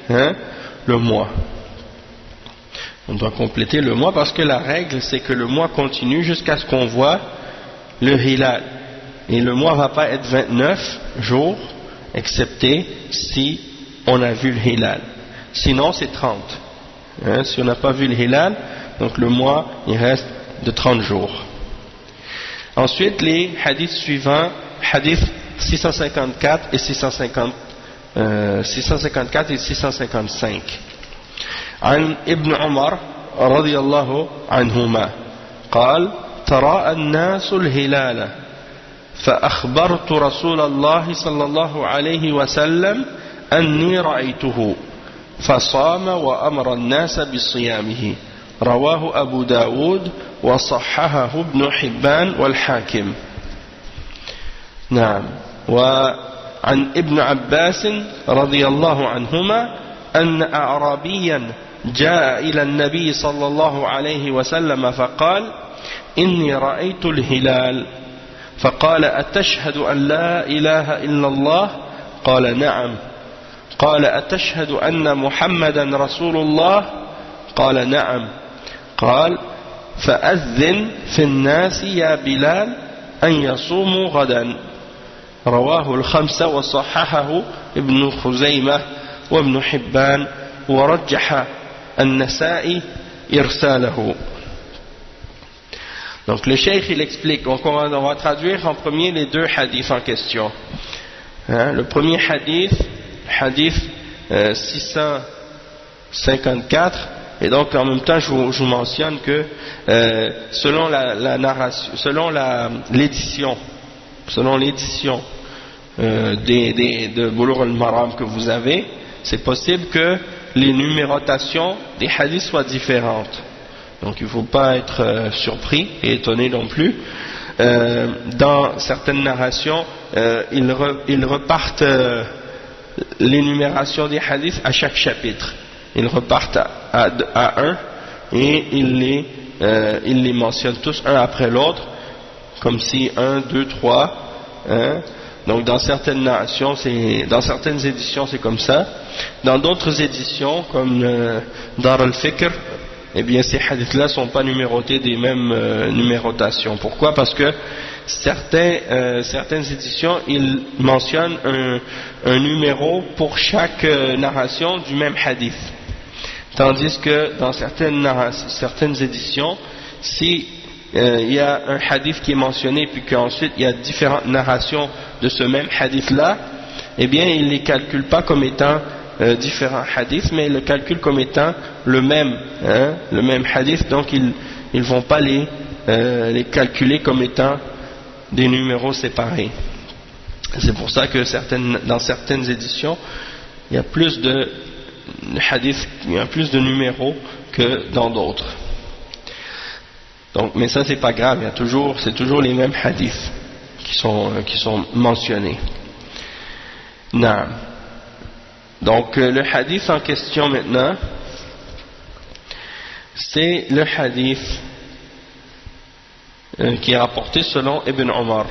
le mois. On doit compléter le mois parce que la règle c'est que le mois continue jusqu'à ce qu'on voit le hilal. Et le mois ne va pas être 29 jours, excepté si on a vu le hilal. Sinon c'est 30. Si on n'a pas vu le hilal, donc le mois il reste de 30 jours. Ensuite les hadiths suivants, hadith 654 et 654 et 655. عن ابن عمر رضي الله عنهما قال تراءى الناس الهلال فأخبرت رسول الله صلى الله عليه وسلم أني رأيته فصام وأمر الناس بصيامه رواه أبو داود وصححه ابن حبان والحاكم. نعم. وعن ابن عباس رضي الله عنهما أن أعرابيا جاء إلى النبي صلى الله عليه وسلم فقال إني رأيت الهلال فقال أتشهد أن لا إله إلا الله قال نعم قال أتشهد أن محمدا رسول الله قال نعم قال فأذن في الناس يا بلال أن يصوموا غدا رواه الخمسة وصححه ابن خزيمة وابن حبان ورجح النسائي إرساله. Donc le cheikh il explique, donc on va traduire en premier les deux hadiths en question. Le premier hadith, hadith 654, et donc en même temps je vous mentionne que selon la narration, selon l'édition de Bulugh al-Maram que vous avez, c'est possible que les numérotations des hadiths soient différentes. Donc il ne faut pas être surpris et étonné non plus. Dans certaines narrations, ils repartent l'énumération des hadiths à chaque chapitre. Ils repartent à un et ils les mentionnent tous un après l'autre, comme si 1, 2, 3. Donc dans certaines narrations, dans certaines éditions c'est comme ça. Dans d'autres éditions, comme Dar al-Fikr, eh bien ces hadiths-là ne sont pas numérotés des mêmes numérotations. Pourquoi? Parce que certaines éditions, ils mentionnent un numéro pour chaque narration du même hadith. Tandis que dans certaines éditions, si il y a un hadith qui est mentionné puis qu'ensuite il y a différentes narrations de ce même hadith-là, eh bien ils ne les calculent pas comme étant différents hadiths, mais ils le calculent comme étant le même hadith, donc ils ne vont pas les calculer comme étant des numéros séparés. C'est pour ça que dans certaines éditions, il y a plus de hadiths, il y a plus de numéros que dans d'autres. Donc, mais ça c'est pas grave, c'est toujours les mêmes hadiths qui sont mentionnés. Naam. Donc le hadith en question maintenant, c'est le hadith qui est rapporté selon Ibn Omar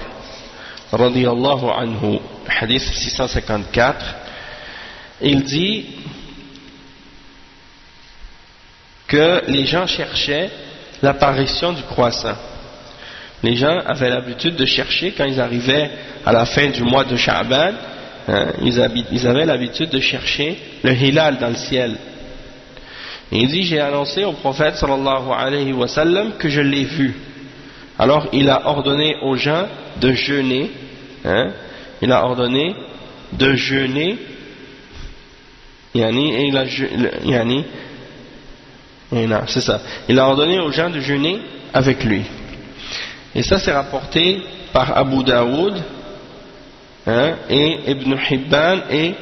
radiyallahu anhu, hadith 654. Il dit que les gens cherchaient l'apparition du croissant. Les gens avaient l'habitude de chercher, quand ils arrivaient à la fin du mois de Sha'ban, ils avaient l'habitude de chercher le hilal dans le ciel. Et il dit, j'ai annoncé au prophète sallallahu alayhi wa sallam que je l'ai vu. Alors il a ordonné aux gens de jeûner, il a ordonné de jeûner, c'est ça. Il a ordonné aux gens de jeûner avec lui. Et ça c'est rapporté par Abu Daoud et Ibn Hibban et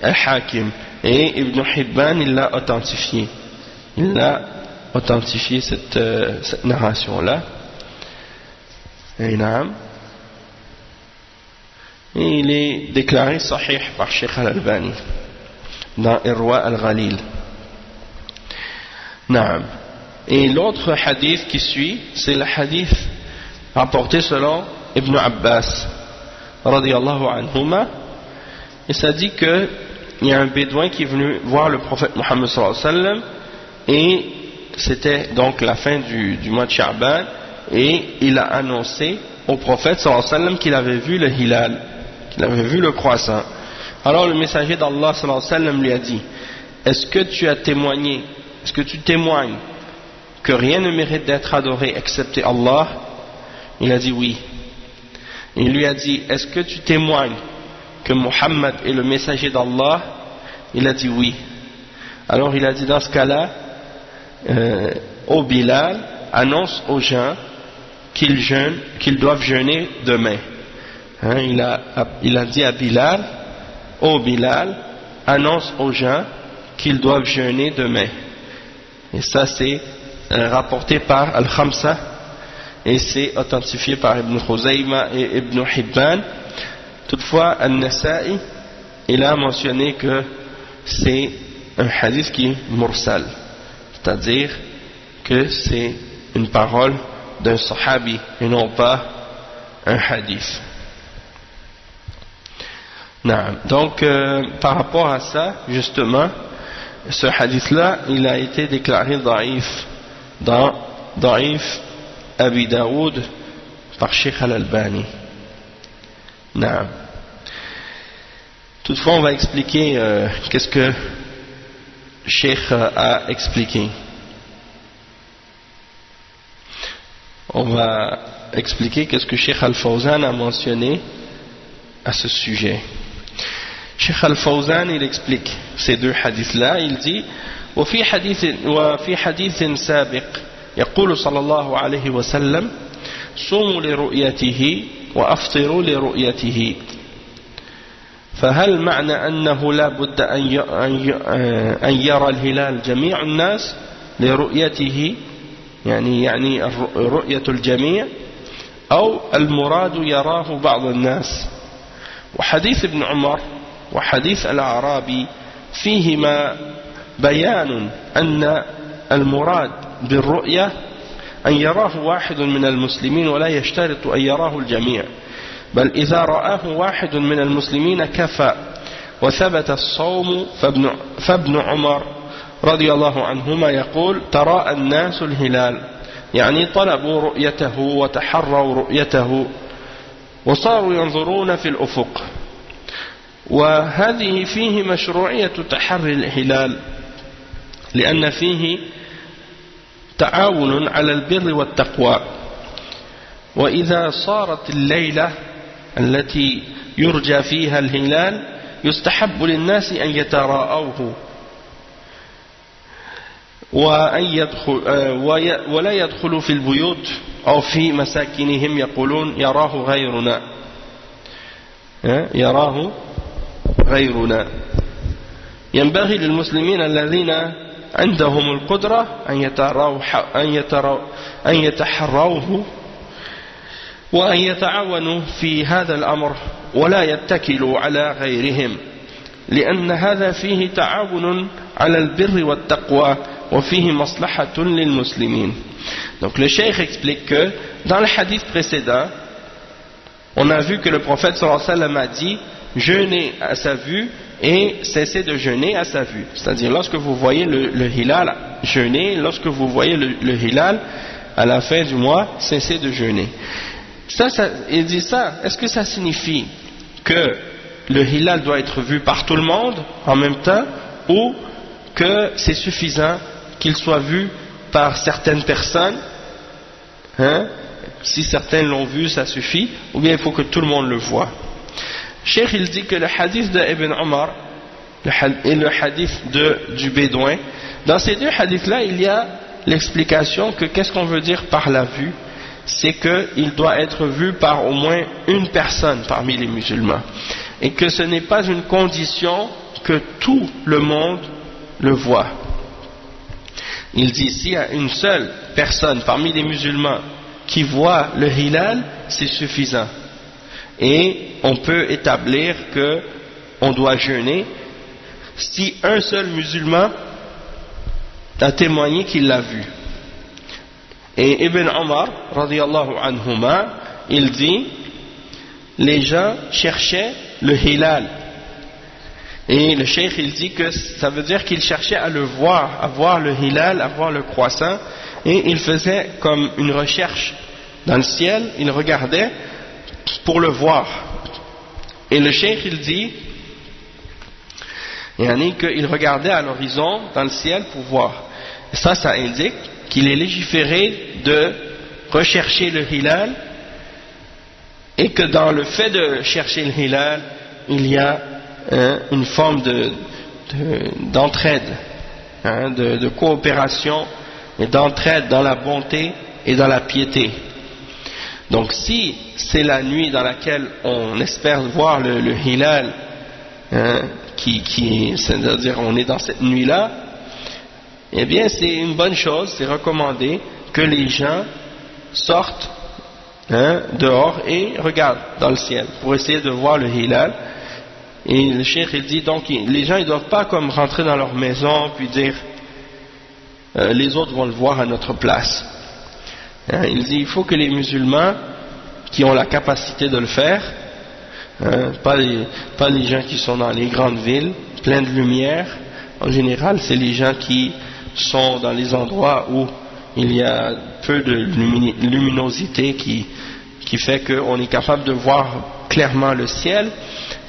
Al-Hakim. Et Ibn Hibban il l'a authentifié. Il a authentifié cette narration-là. Et il est déclaré sahih par Sheikh Al-Albani dans Irwa Al-Ghalil. Naam. Et l'autre hadith qui suit, c'est le hadith rapporté selon Ibn Abbas radiyallahu anhuma, et ça dit que il y a un bédouin qui est venu voir le prophète Mohammed sallallahu alayhi wa sallam, et c'était donc la fin du mois de Sha'ban, et il a annoncé au prophète sallallahu alayhi wa sallam qu'il avait vu le hilal, qu'il avait vu le croissant. Alors le messager d'Allah sallallahu alayhi wa sallam lui a dit, est-ce que tu témoignes que rien ne mérite d'être adoré excepté Allah? Il a dit oui. Il lui a dit, est-ce que tu témoignes que Muhammad est le messager d'Allah? Il a dit oui. Alors il a dit, dans ce cas-là, ô Bilal, annonce aux gens qu'ils doivent jeûner demain. Il a dit à Bilal, ô Bilal, annonce aux gens qu'ils doivent jeûner demain. Et ça c'est rapporté par Al-Khamsa, et c'est authentifié par Ibn Khuzayma et Ibn Hibban. Toutefois, Al-Nasa'i, il a mentionné que c'est un hadith qui est mursal, c'est-à-dire que c'est une parole d'un sahabi et non pas un hadith. Donc par rapport à ça, justement, ce hadith-là, il a été déclaré da'if dans Da'if Abi Daoud par Sheikh Al-Albani. Toutefois, on va expliquer qu'est-ce que Sheikh a expliqué. on va expliquer qu'est-ce que Cheikh Al-Fawzan a mentionné à ce sujet. Cheikh Al-Fawzan, il explique ces deux hadiths-là, il dit وفي حديث سابق يقول صلى الله عليه وسلم صوموا لرؤيته وأفطروا لرؤيته فهل معنى أنه لا بد أن يرى الهلال جميع الناس لرؤيته يعني رؤية الجميع أو المراد يراه بعض الناس وحديث ابن عمر وحديث الأعرابي فيهما بيان أن المراد بالرؤية أن يراه واحد من المسلمين ولا يشترط أن يراه الجميع بل إذا رآه واحد من المسلمين كفى وثبت الصوم فابن عمر رضي الله عنهما يقول تراءى الناس الهلال يعني طلبوا رؤيته وتحروا رؤيته وصاروا ينظرون في الأفق وهذه فيه مشروعية تحري الهلال لأن فيه تعاون على البر والتقوى وإذا صارت الليلة التي يرجى فيها الهلال يستحب للناس أن يتراءوه ولا يدخلوا في البيوت أو في مساكنهم يقولون يراه غيرنا ينبغي للمسلمين الذين عندهم القدرة أن يتحروه وأن يتعاونوا في هذا الأمر ولا يتكلوا على غيرهم لأن هذا فيه تعاون على البر والتقوى وفيه مصلحة للمسلمين. Donc le cheikh explique que dans le hadith précédent on a vu que le prophète sallallahu alayhi wa sallam a dit jeûnez à sa vue et cessez de jeûner à sa vue, c'est-à-dire lorsque vous voyez le hilal, jeûnez, lorsque vous voyez le hilal à la fin du mois, cessez de jeûner. Il dit ça, est-ce que ça signifie que le hilal doit être vu par tout le monde en même temps ou que c'est suffisant qu'il soit vu par certaines personnes, si certains l'ont vu ça suffit, ou bien il faut que tout le monde le voie. Cheikh il dit que le hadith de Ibn Omar et le hadith du bédouin, dans ces deux hadiths là il y a l'explication que qu'est-ce qu'on veut dire par la vue, c'est qu'il doit être vu par au moins une personne parmi les musulmans et que ce n'est pas une condition que tout le monde le voit. Il dit s'il y a une seule personne parmi les musulmans qui voit le hilal, c'est suffisant et on peut établir que on doit jeûner si un seul musulman a témoigné qu'il l'a vu. Et Ibn Omar radiyallahu anhuma, il dit les gens cherchaient le hilal et le cheikh il dit que ça veut dire qu'ils cherchaient à le voir, à voir le hilal, à voir le croissant, et ils faisaient comme une recherche dans le ciel, ils regardaient pour le voir. Et le cheikh il dit qu'il regardait à l'horizon dans le ciel pour voir. Et ça indique qu'il est légiféré de rechercher le hilal et que dans le fait de chercher le hilal il y a une forme d'entraide, de coopération et d'entraide dans la bonté et dans la piété. Donc si c'est la nuit dans laquelle on espère voir le hilal, c'est-à-dire on est dans cette nuit-là, eh bien c'est une bonne chose, c'est recommandé que les gens sortent dehors et regardent dans le ciel pour essayer de voir le hilal. Et le cheikh il dit donc les gens ils doivent pas comme rentrer dans leur maison puis dire les autres vont le voir à notre place. Il dit il faut que les musulmans qui ont la capacité de le faire, pas les gens qui sont dans les grandes villes pleines de lumière, en général c'est les gens qui sont dans les endroits où il y a peu de luminosité qui fait qu'on est capable de voir clairement le ciel.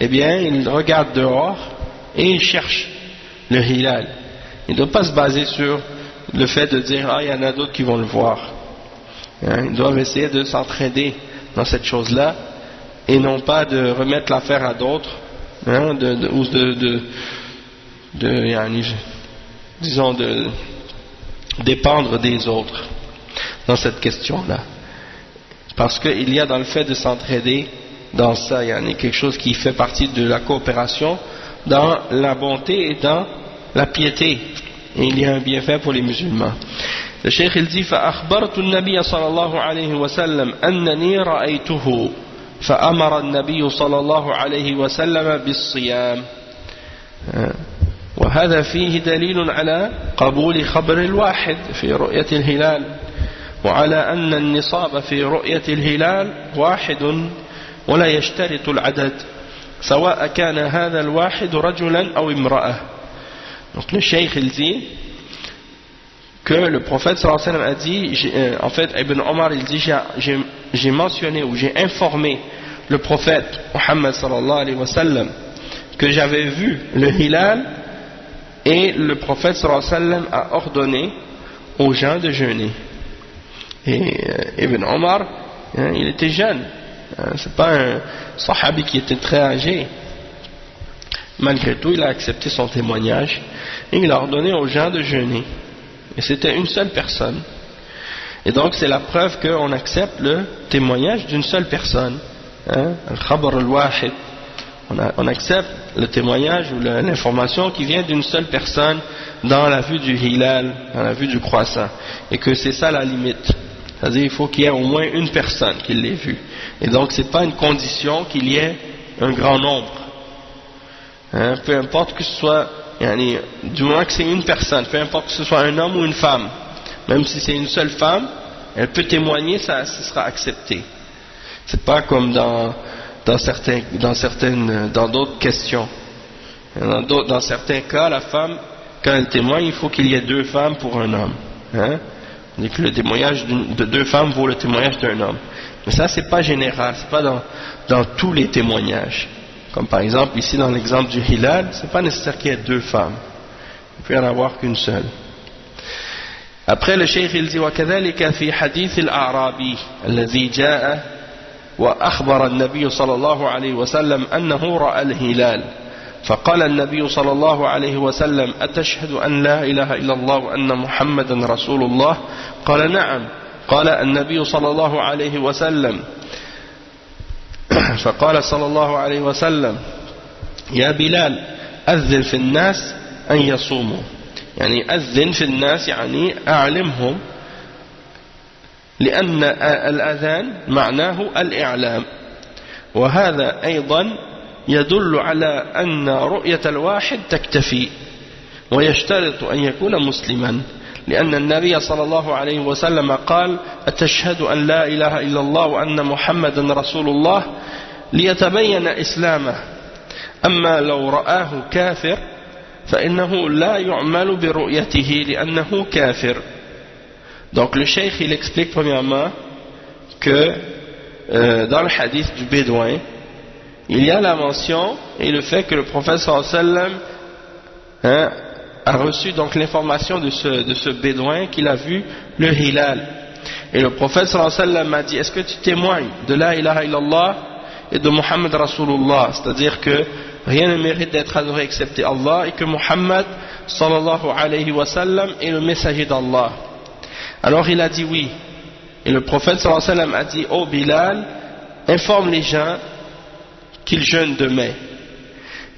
Eh bien ils regardent dehors et ils cherchent le hilal. Il ne doit pas se baser sur le fait de dire il y en a d'autres qui vont le voir. Ils doivent essayer de s'entraider dans cette chose-là et non pas de remettre l'affaire à d'autres, disons de dépendre des autres dans cette question-là. Parce qu'il y a dans le fait de s'entraider dans ça, il y a quelque chose qui fait partie de la coopération dans la bonté et dans la piété. Et il y a un bienfait pour les musulmans. Le cheikh il dit فأخبرت النبي صلى الله عليه وسلم أنني رأيته فأمر النبي صلى الله عليه وسلم بالصيام وهذا فيه دليل على قبول خبر الواحد في رؤية الهلال وعلى أن النصاب في رؤية الهلال واحد ولا يشترط العدد سواء كان هذا الواحد رجلا أو امرأة. Donc le cheikh il dit que le prophète sallallahu alayhi wa sallam a dit, en fait Ibn Omar il dit j'ai mentionné ou j'ai informé le prophète Muhammad sallallahu alayhi wa sallam que j'avais vu le hilal et le prophète sallallahu alayhi wa sallam a ordonné aux gens de jeûner. Et Ibn Omar il était jeune, c'est pas un sahabi qui était très âgé. Malgré tout il a accepté son témoignage et il a ordonné aux gens de jeûner. Et c'était une seule personne. Et donc c'est la preuve qu'on accepte le témoignage d'une seule personne. Al-Khabar al-Wahid. On accepte le témoignage ou l'information qui vient d'une seule personne dans la vue du hilal, dans la vue du croissant. Et que c'est ça la limite. C'est-à-dire il faut qu'il y ait au moins une personne qui l'ait vu. Et donc c'est pas une condition qu'il y ait un grand nombre. Peu importe que ce soit, du moins que c'est une personne, peu importe que ce soit un homme ou une femme, même si c'est une seule femme, elle peut témoigner, ce sera accepté. C'est pas comme dans d'autres questions. Dans certains cas, la femme, quand elle témoigne, il faut qu'il y ait deux femmes pour un homme. On dit que le témoignage de deux femmes vaut le témoignage d'un homme. Mais ça, c'est pas général, c'est pas dans tous les témoignages. Comme par exemple ici dans l'exemple du hilal, c'est pas nécessaire qu'il y ait deux femmes. Il peut y en avoir qu'une seule. Après le cheikh il dit وكذلك في حديث الأعرابي الذي جاء وأخبر النبي صلى الله عليه وسلم أنه رأى الهلال فقال النبي صلى الله عليه وسلم أتشهد أن لا إله إلا الله وأن محمدا رسول الله قال نعم قال النبي صلى الله عليه وسلم فقال صلى الله عليه وسلم يا بلال أذن في الناس أن يصوموا يعني أذن في الناس يعني أعلمهم لأن الأذان معناه الإعلام وهذا أيضا يدل على أن رؤية الواحد تكتفي ويشترط أن يكون مسلما لأن النبي صلى الله عليه وسلم قال أتشهد أن لا إله إلا الله وأن محمدا رسول الله ليتبين إسلامه أما لو رآه كافر فإنه لا يعمل برؤيته لأنه كافر. Donc le cheikh il explique premièrement que dans le hadith du bédouin il y a la mention et le fait que le prophète sallallahu alayhi wa sallam a reçu donc l'information de ce bédouin qu'il a vu le hilal. Et le prophète sallallahu alayhi wa sallam a dit est-ce que tu témoignes de la ilaha illallah et de Muhammad Rasulullah, c'est-à-dire que rien ne mérite d'être adoré excepté Allah et que Muhammad sallallahu alayhi wa sallam est le messager d'Allah. Alors il a dit oui. Et le prophète sallallahu alayhi wa sallam a dit oh Bilal, informe les gens qu'ils jeûnent demain.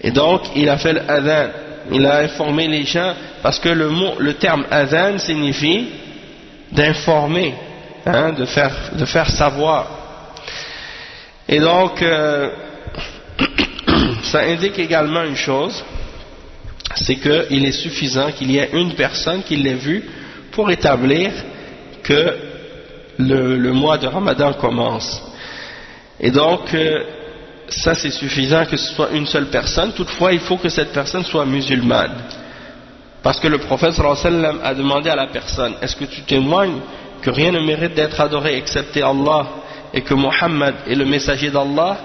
Et donc il a fait l'adhan, il a informé les gens parce que le terme adhan signifie d'informer, de faire savoir. Et donc ça indique également une chose, c'est qu'il est suffisant qu'il y ait une personne qui l'ait vu pour établir que le mois de Ramadan commence. Et donc ça c'est suffisant que ce soit une seule personne. Toutefois il faut que cette personne soit musulmane, parce que le prophète sallallahu alayhi wa sallam a demandé à la personne est-ce que tu témoignes que rien ne mérite d'être adoré excepté Allah et que Muhammad est le messager d'Allah,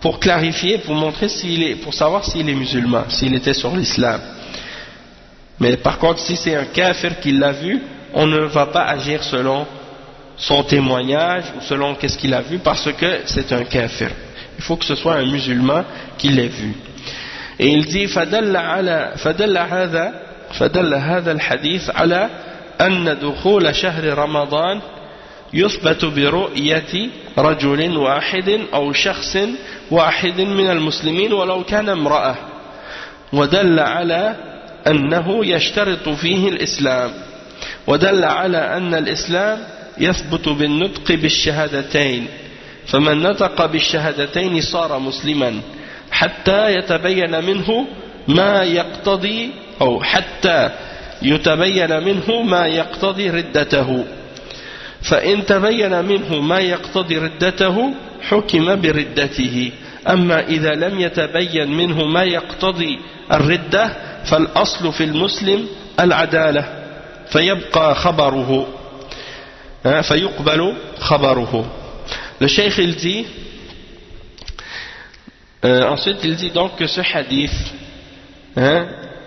pour clarifier, pour montrer pour savoir s'il est musulman, s'il était sur l'islam. Mais par contre si c'est un kafir qui l'a vu, on ne va pas agir selon son témoignage ou selon qu'est-ce qu'il a vu, parce que c'est un kafir. Il faut que ce soit un musulman qui l'ait vu. Et il dit فدل هذا الحديث على أن دخول شهر رمضان يثبت برؤية رجل واحد أو شخص واحد من المسلمين ولو كان امرأة، ودل على أنه يشترط فيه الإسلام، ودل على أن الإسلام يثبت بالنطق بالشهادتين، فمن نطق بالشهادتين صار مسلما حتى يتبين منه ما يقتضي أو حتى يتبين منه ما يقتضي ردته، فإن تبين منه ما يقتضي ردته حكم بردته، أما إذا لم يتبين منه ما يقتضي الردة فالأصل في المسلم العدالة فيبقى خبره فيقبل خبره. Le cheikh il dit ensuite il dit donc que ce hadith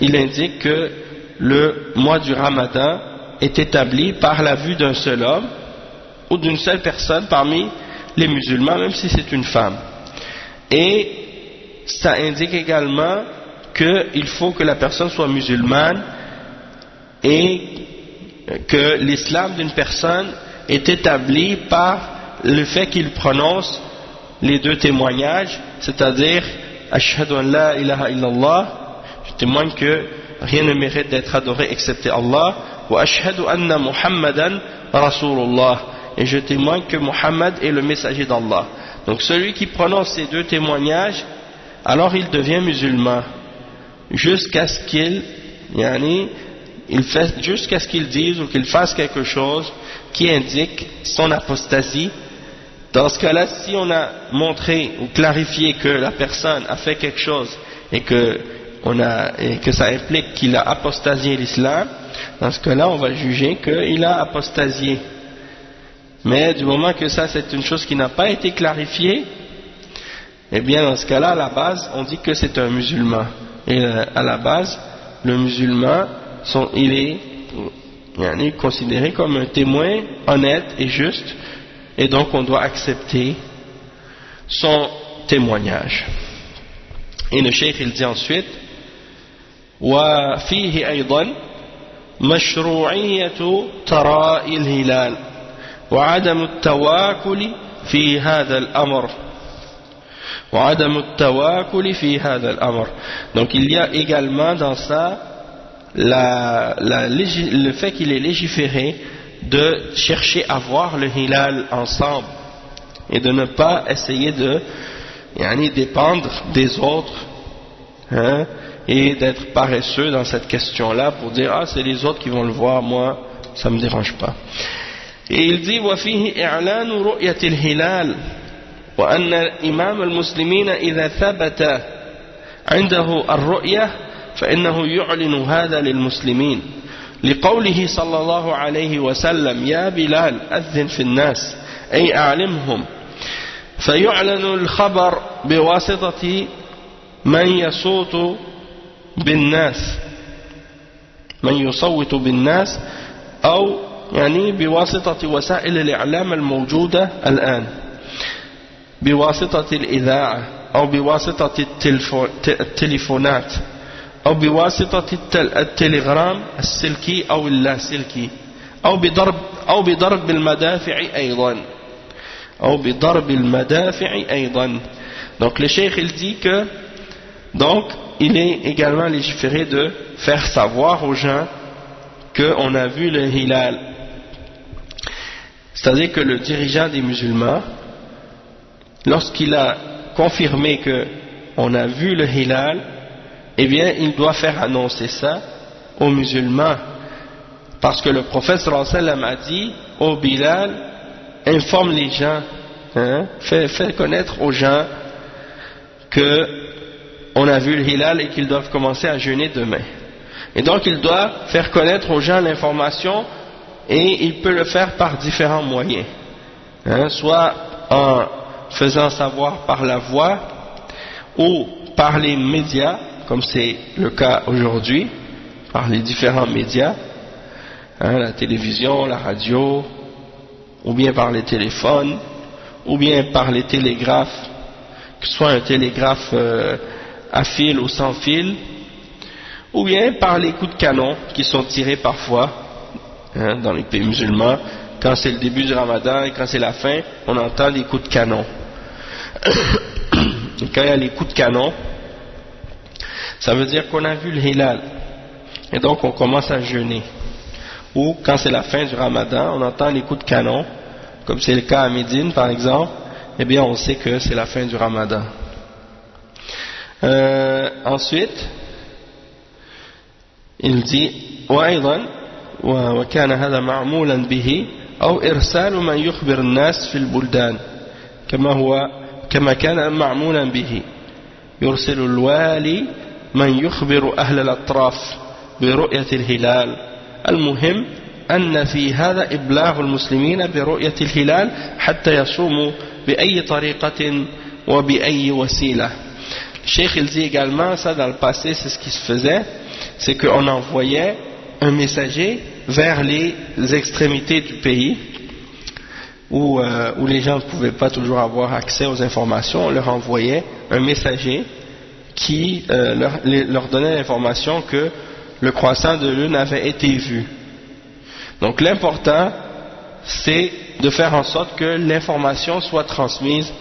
il indique que le mois du Ramadan est établi par la vue d'un seul homme ou d'une seule personne parmi les musulmans, même si c'est une femme. Et ça indique également qu'il faut que la personne soit musulmane et que l'islam d'une personne est établi par le fait qu'il prononce les deux témoignages, c'est-à-dire Ashhadu an la ilaha illallah, je témoigne que rien ne mérite d'être adoré excepté Allah, wa ashhadu anna Muhammadan Rasulullah, et je témoigne que Muhammad est le messager d'Allah. Donc celui qui prononce ces deux témoignages, alors il devient musulman jusqu'à ce qu'il dise ou qu'il fasse quelque chose qui indique son apostasie. Dans ce cas-là, si on a montré ou clarifié que la personne a fait quelque chose et que ça implique qu'il a apostasié l'islam, dans ce cas-là, on va juger qu'il a apostasié. Mais du moment que ça, c'est une chose qui n'a pas été clarifiée, eh bien, dans ce cas-là, à la base, on dit que c'est un musulman. Et à la base, le musulman, il est considéré comme un témoin honnête et juste, et donc on doit accepter son témoignage. Et le cheikh il dit ensuite وفيه أيضا مشروعية تراءي الهلال وعدم التواكل في هذا الأمر Donc il y a également dans ça le fait qu'il est légiféré de chercher à voir le hilal ensemble et de ne pas essayer de dépendre des autres et d'être paresseux dans cette question-là pour dire ah c'est les autres qui vont le voir, moi ça me dérange pas. Et il dit وفيه إعلان رؤية الهلال وأن إمام المسلمين إذا ثبت عنده الرؤية فإنه يعلن هذا للمسلمين لقوله صلى الله عليه وسلم يا بلال أذن في الناس أي أعلمهم فيعلن الخبر بواسطة من يصوت بالناس أو بواسطة وسائل الإعلام الموجودة الآن بواسطة الإذاعة أو بواسطة التليفونات أو بواسطة التلغرام السلكي أو اللاسلكي أو بضرب المدافع أيضا. Donc le cheikh il dit que donc il est également légiféré de faire savoir aux gens qu'on a vu le hilal, c'est-à-dire que le dirigeant des musulmans, lorsqu'il a confirmé qu'on a vu le hilal, eh bien il doit faire annoncer ça aux musulmans, parce que le prophète sallallahu alayhi wa sallam a dit au Bilal, informe les gens, fait connaître aux gens qu'on a vu le hilal et qu'ils doivent commencer à jeûner demain. Et donc il doit faire connaître aux gens l'information, et il peut le faire par différents moyens, soit en faisant savoir par la voix ou par les médias, comme c'est le cas aujourd'hui, par les différents médias, la télévision, la radio, ou bien par les téléphones, ou bien par les télégraphes, que ce soit un télégraphe à fil ou sans fil, ou bien par les coups de canon qui sont tirés parfois dans les pays musulmans. Quand c'est le début du Ramadan et quand c'est la fin, on entend des coups de canon. Et quand il y a les coups de canon, ça veut dire qu'on a vu le hilal, et donc on commence à jeûner. Ou quand c'est la fin du Ramadan, on entend les coups de canon, comme c'est le cas à Médine par exemple, eh bien on sait que c'est la fin du Ramadan. Ensuite, il dit وأيضا وكان هذا معمولا به أو إرسال من يخبر الناس في البلدان كما كان معمولا به يرسل الوالي من يخبر أهل الأطراف برؤية الهلال. المهم أن في هذا إبلاغ المسلمين برؤية الهلال حتى يصوموا بأي طريقة وبأي وسيلة. Le Cheikh il dit également, ça dans le passé c'est ce qui se faisait, c'est qu'on envoyait un messager vers les extrémités du pays où les gens ne pouvaient pas toujours avoir accès aux informations. On leur envoyait un messager qui leur donnait l'information que le croissant de lune avait été vu. Donc l'important c'est de faire en sorte que l'information soit transmise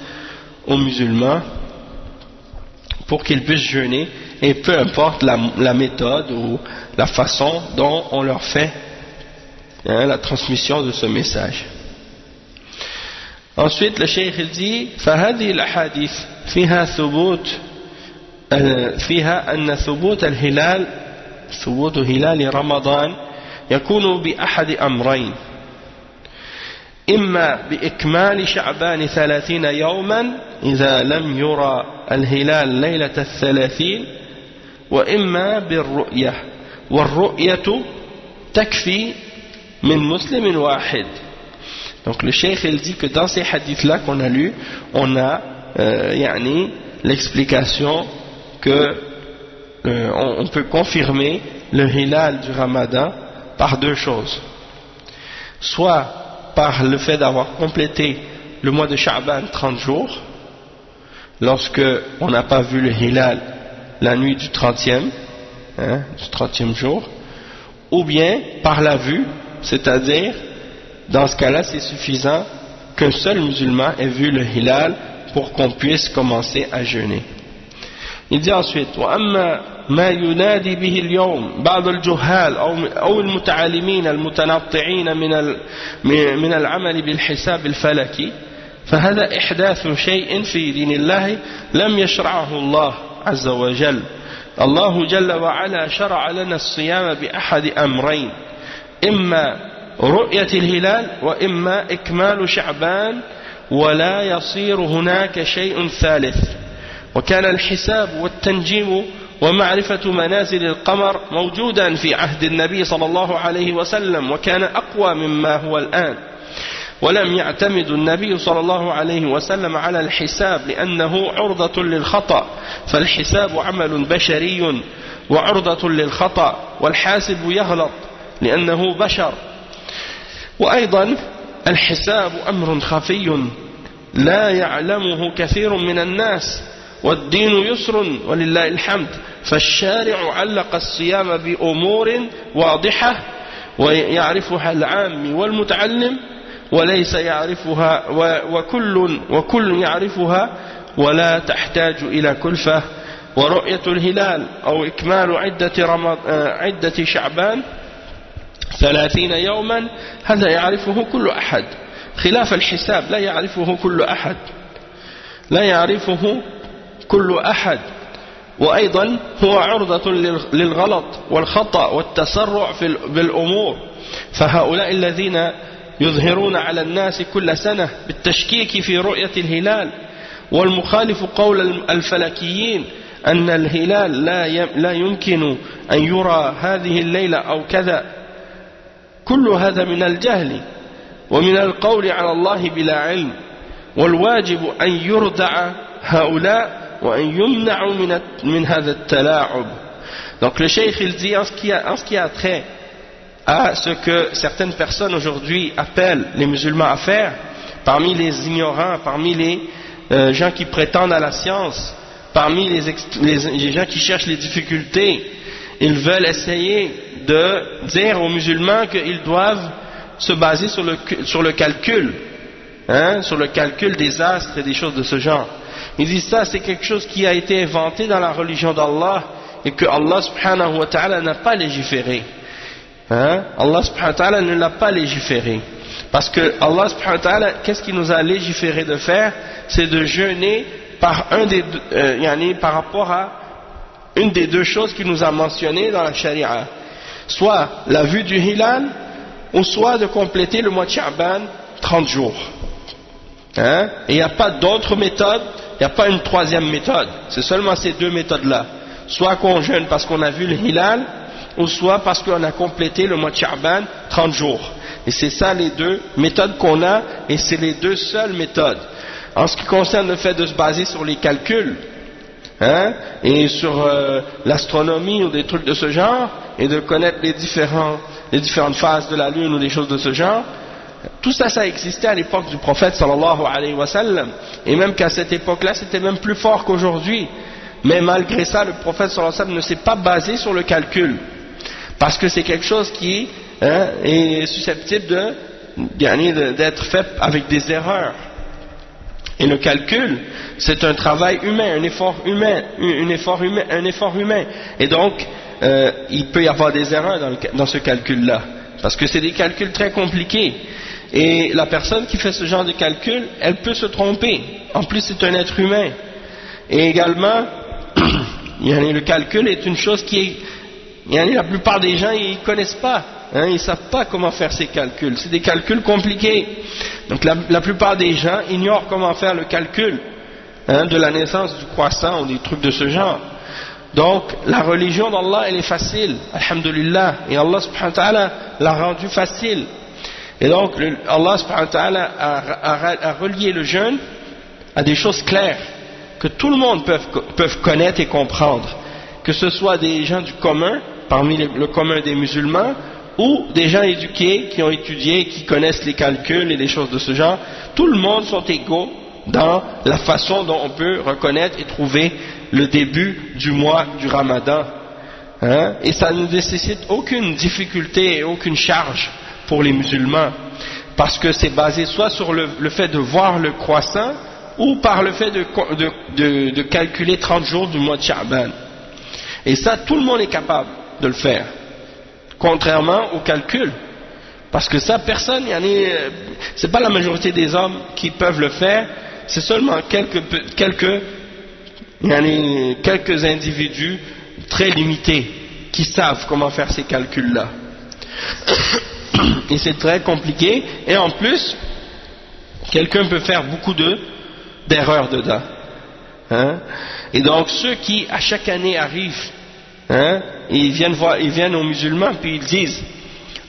aux musulmans pour qu'ils puissent jeûner, et peu importe la méthode ou la façon dont on leur fait la transmission de ce message. Ensuite le cheikh il dit فهذه الأحاديث فيها أن ثبوت هلال رمضان يكون بأحد أمرين، إما بإكمال شعبان 30 يوما إذا لم يرى الهلال ليلة 30، وإما بالرؤية، والرؤية تكفي من مسلم واحد. Donc le cheikh il dit que dans ces hadiths là qu'on a lus, on a l'explication que on peut confirmer le hilal du Ramadan par deux choses, soit par le fait d'avoir complété le mois de Sha'ban 30 jours, lorsque on n'a pas vu le hilal la nuit du 30e jour, ou bien par la vue, c'est-à-dire dans ce cas-là c'est suffisant qu'un seul musulman ait vu le hilal pour qu'on puisse commencer à jeûner. Il dit ensuite وأما ما ينادي به اليوم بعض الجهال أو المتعالمين المتنطعين من العمل بالحساب الفلكي فهذا إحداث شيء في دين الله لم يشرعه الله عز وجل. الله جل وعلا شرع لنا الصيام بأحد أمرين، إما رؤية الهلال وإما إكمال شعبان، ولا يصير هناك شيء ثالث. وكان الحساب والتنجيم ومعرفة منازل القمر موجودا في عهد النبي صلى الله عليه وسلم، وكان أقوى مما هو الآن. ولم يعتمد النبي صلى الله عليه وسلم على الحساب لأنه عرضة للخطأ، فالحساب عمل بشري وعرضة للخطأ، والحاسب يغلط لأنه بشر. وأيضا الحساب أمر خفي لا يعلمه كثير من الناس، والدين يسر ولله الحمد، فالشارع علق الصيام بأمور واضحة ويعرفها العام والمتعلم وليس يعرفها، وكل يعرفها ولا تحتاج إلى كلفة. ورؤية الهلال أو إكمال عدة شعبان 30 يوما هذا يعرفه كل أحد، خلاف الحساب لا يعرفه كل أحد، وأيضا هو عرضة للغلط والخطأ والتسرع بالأمور. فهؤلاء الذين يظهرون على الناس كل سنة بالتشكيك في رؤية الهلال والمخالف قول الفلكيين أن الهلال لا يمكن أن يرى هذه الليلة أو كذا، كل هذا من الجهل ومن القول على الله بلا علم، والواجب أن يردع هؤلاء وأن يمنعوا من هذا التلاعب. Donc le cheikh il dit en ce qui a trait à ce que certaines personnes aujourd'hui appellent les musulmans à faire, parmi les ignorants, parmi les gens qui prétendent à la science, parmi les gens qui cherchent les difficultés. Ils veulent essayer de dire aux musulmans qu'ils doivent se baser sur le calcul, sur le calcul des astres et des choses de ce genre. Ils disent ça, c'est quelque chose qui a été inventé dans la religion d'Allah et que Allah subhanahu wa ta'ala n'a pas légiféré. Allah subhanahu wa ta'ala ne l'a pas légiféré. Parce que Allah subhanahu wa ta'ala, qu'est-ce qu'il nous a légiféré de faire? C'est de jeûner par rapport à une des deux choses qu'il nous a mentionnées dans la charia. Soit la vue du hilal, ou soit de compléter le mois de Sha'ban 30 jours. Et il n'y a pas d'autre méthode, il n'y a pas une troisième méthode. C'est seulement ces deux méthodes-là. Soit qu'on jeûne parce qu'on a vu le hilal, ou soit parce qu'on a complété le mois de Sha'ban 30 jours. Et c'est ça les deux méthodes qu'on a, et c'est les deux seules méthodes. En ce qui concerne le fait de se baser sur les calculs, et sur l'astronomie ou des trucs de ce genre, et de connaître les différentes phases de la lune ou des choses de ce genre, tout ça, ça existait à l'époque du prophète sallallahu alayhi wa sallam, et même qu'à cette époque-là, c'était même plus fort qu'aujourd'hui. Mais malgré ça, le prophète sallallahu alayhi wa sallam ne s'est pas basé sur le calcul, parce que c'est quelque chose qui est susceptible d'être fait avec des erreurs. Et le calcul, c'est un travail humain, un effort humain. Et donc, il peut y avoir des erreurs dans ce calcul-là, parce que c'est des calculs très compliqués. Et la personne qui fait ce genre de calcul, elle peut se tromper. En plus, c'est un être humain. Et également, le calcul est une chose qui est... la plupart des gens, ils ne connaissent pas. Ils ne savent pas comment faire ces calculs. C'est des calculs compliqués. Donc la plupart des gens ignorent comment faire le calcul de la naissance du croissant ou des trucs de ce genre. Donc la religion d'Allah, elle est facile, alhamdulillah, et Allah subhanahu wa ta'ala l'a rendue facile. Et donc Allah subhanahu wa ta'ala a relié le jeûne à des choses claires que tout le monde peut connaître et comprendre, que ce soit des gens du commun, parmi le commun des musulmans, ou des gens éduqués qui ont étudié, qui connaissent les calculs et les choses de ce genre. Tout le monde sont égaux dans la façon dont on peut reconnaître et trouver le début du mois du Ramadan. Et ça ne nécessite aucune difficulté et aucune charge pour les musulmans, parce que c'est basé soit sur le fait de voir le croissant, ou par le fait de calculer 30 jours du mois de Sha'ban. Et ça, tout le monde est capable de le faire, contrairement au calcul, parce que ça, personne, c'est pas la majorité des hommes qui peuvent le faire, c'est seulement quelques individus très limités qui savent comment faire ces calculs-là. Et c'est très compliqué, et en plus, quelqu'un peut faire beaucoup d'erreurs dedans. Et donc ceux qui à chaque année arrivent, ils viennent aux musulmans puis ils disent: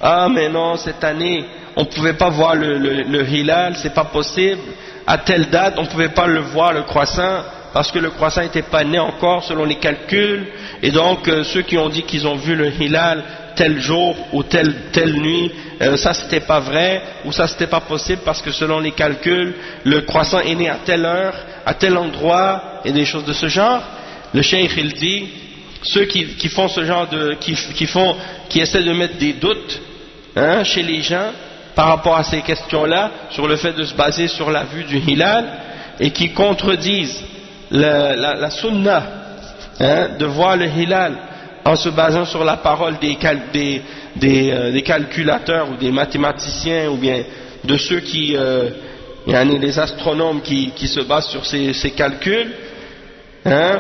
ah mais non, cette année on ne pouvait pas voir le hilal, c'est pas possible, à telle date on ne pouvait pas le voir, le croissant, parce que le croissant n'était pas né encore selon les calculs, et donc ceux qui ont dit qu'ils ont vu le hilal tel jour ou telle nuit, ça c'était pas vrai, ou ça c'était pas possible parce que selon les calculs le croissant est né à telle heure, à tel endroit, et des choses de ce genre. Le cheikh il dit, ceux qui font ce genre qui essaient de mettre des doutes chez les gens par rapport à ces questions-là, sur le fait de se baser sur la vue du hilal, et qui contredisent la sunna de voir le hilal en se basant sur la parole des calculateurs ou des mathématiciens, ou bien de ceux les astronomes qui se basent sur ces calculs,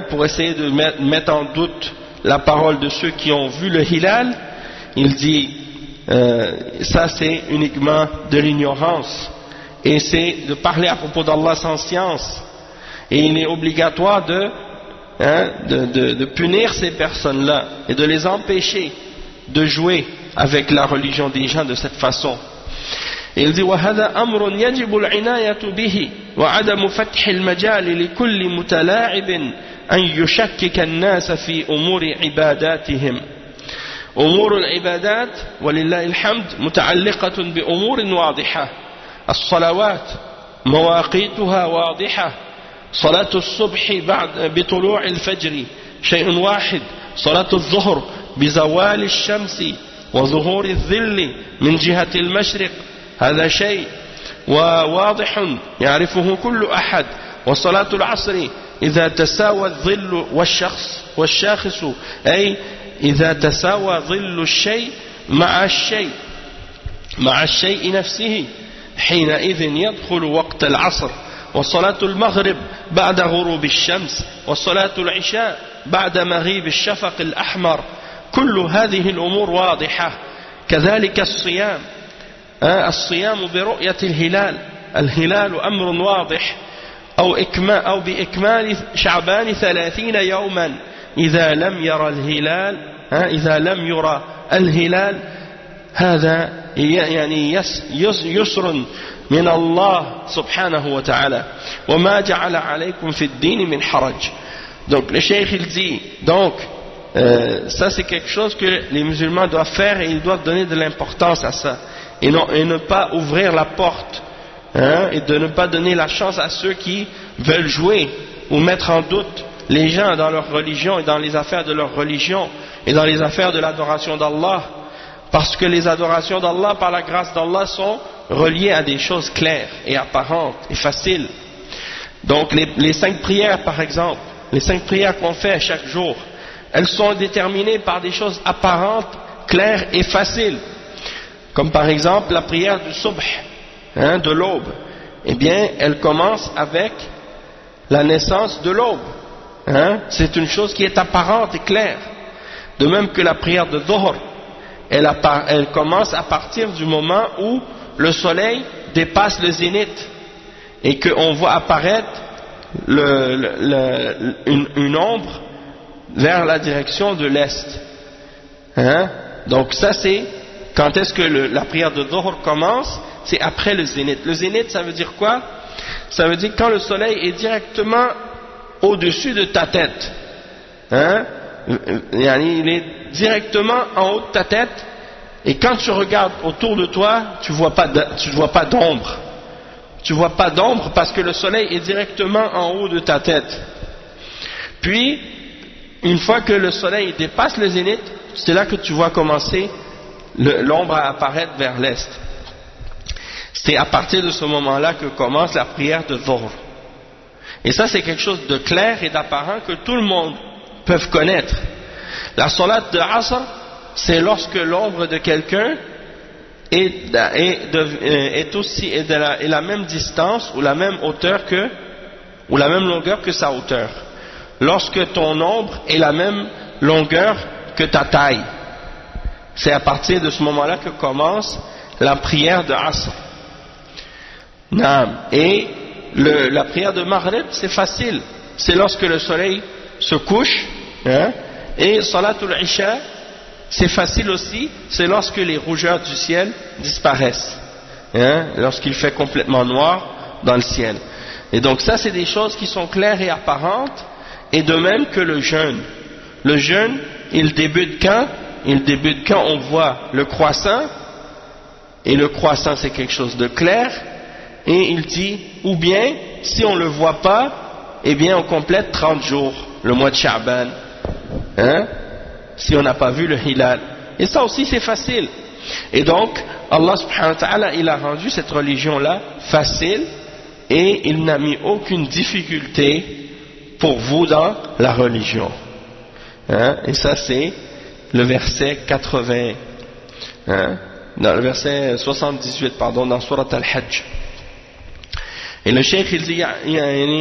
pour essayer de mettre en doute la parole de ceux qui ont vu le hilal. Il dit ça c'est uniquement de l'ignorance, et c'est de parler à propos d'Allah sans science, et il est obligatoire de punir ces personnes-là et de les empêcher de jouer avec la religion des gens de cette façon. Et il dit: وَهَذَا أَمْرٌ يَجِبُ الْعِنَايَةُ بِهِ وَعَدَمُ فَتْحِ المجال لكل متلاعب أن يشكك الناس في أمور عباداتهم أمور العبادات ولله الحمد متعلقة بأمور واضحة. الصلوات مواقيتها واضحة. صلاة الصبح بعد بطلوع الفجر شيء واحد. صلاة الظهر بزوال الشمس وظهور الظل من جهة المشرق هذا شيء وواضح يعرفه كل أحد. وصلاة العصر إذا تساوى الظل والشاخص أي إذا تساوى ظل الشيء مع الشيء نفسه حينئذ يدخل وقت العصر. وصلاة المغرب بعد غروب الشمس. وصلاة العشاء بعد مغيب الشفق الأحمر. كل هذه الأمور واضحة. كذلك الصيام الصيام برؤية الهلال. الهلال أمر واضح. أو بإكمال شعبان 30 يوما إذا لم يرى الهلال هذا يعني يسر من الله subhanahu wa ta'ala. وما جعل عليكم في الدين من حرج. Donc le cheikh il dit donc ça c'est quelque chose que les musulmans doivent faire et ils doivent donner de l'importance à ça et ne pas ouvrir la porte et de ne pas donner la chance à ceux qui veulent jouer ou mettre en doute les gens dans leur religion et dans les affaires de leur religion et dans les affaires de l'adoration d'Allah, parce que les adorations d'Allah par la grâce d'Allah sont reliées à des choses claires et apparentes et faciles. Donc les 5 prières par exemple, les 5 prières qu'on fait chaque jour, elles sont déterminées par des choses apparentes, claires et faciles, comme par exemple la prière du subh, de l'aube. Eh bien elle commence avec la naissance de l'aube. C'est une chose qui est apparente et claire. De même que la prière de Dhuhr, elle commence à partir du moment où le soleil dépasse le zénith et qu'on voit apparaître une ombre vers la direction de l'est. Donc ça c'est quand est-ce que la prière de Dhuhr commence? C'est après le zénith. Le zénith ça veut dire quoi? Ça veut dire quand le soleil est directement au-dessus de ta tête. Il est directement en haut de ta tête et quand tu regardes autour de toi, tu vois pas d'ombre. Tu vois pas d'ombre parce que le soleil est directement en haut de ta tête. Puis, une fois que le soleil dépasse le zénith, c'est là que tu vois commencer l'ombre à apparaître vers l'est. C'est à partir de ce moment-là que commence la prière de Dhuhr. Et ça c'est quelque chose de clair et d'apparent que tout le monde peut connaître. La salat de Asr, c'est lorsque l'ombre de quelqu'un est la même distance ou la même hauteur ou la même longueur que sa hauteur. Lorsque ton ombre est la même longueur que ta taille. C'est à partir de ce moment-là que commence la prière de Asr. Et la prière de Maghrib, c'est facile. C'est lorsque le soleil se couche. Et Salatul Isha, c'est facile aussi. C'est lorsque les rougeurs du ciel disparaissent. Lorsqu'il fait complètement noir dans le ciel. Et donc ça, c'est des choses qui sont claires et apparentes. Et de même que le jeûne. Le jeûne, il débute quand? Il débute quand on voit le croissant. Et le croissant, c'est quelque chose de clair. Et il dit, ou bien, si on ne le voit pas, eh bien on complète 30 jours, le mois de Sha'ban, si on n'a pas vu le hilal. Et ça aussi c'est facile. Et donc, Allah subhanahu wa ta'ala, il a rendu cette religion-là facile, et il n'a mis aucune difficulté pour vous dans la religion. Et ça c'est le verset 80, dans le verset 78, pardon, dans Surat Al-Hajj. Et le cheikh il dit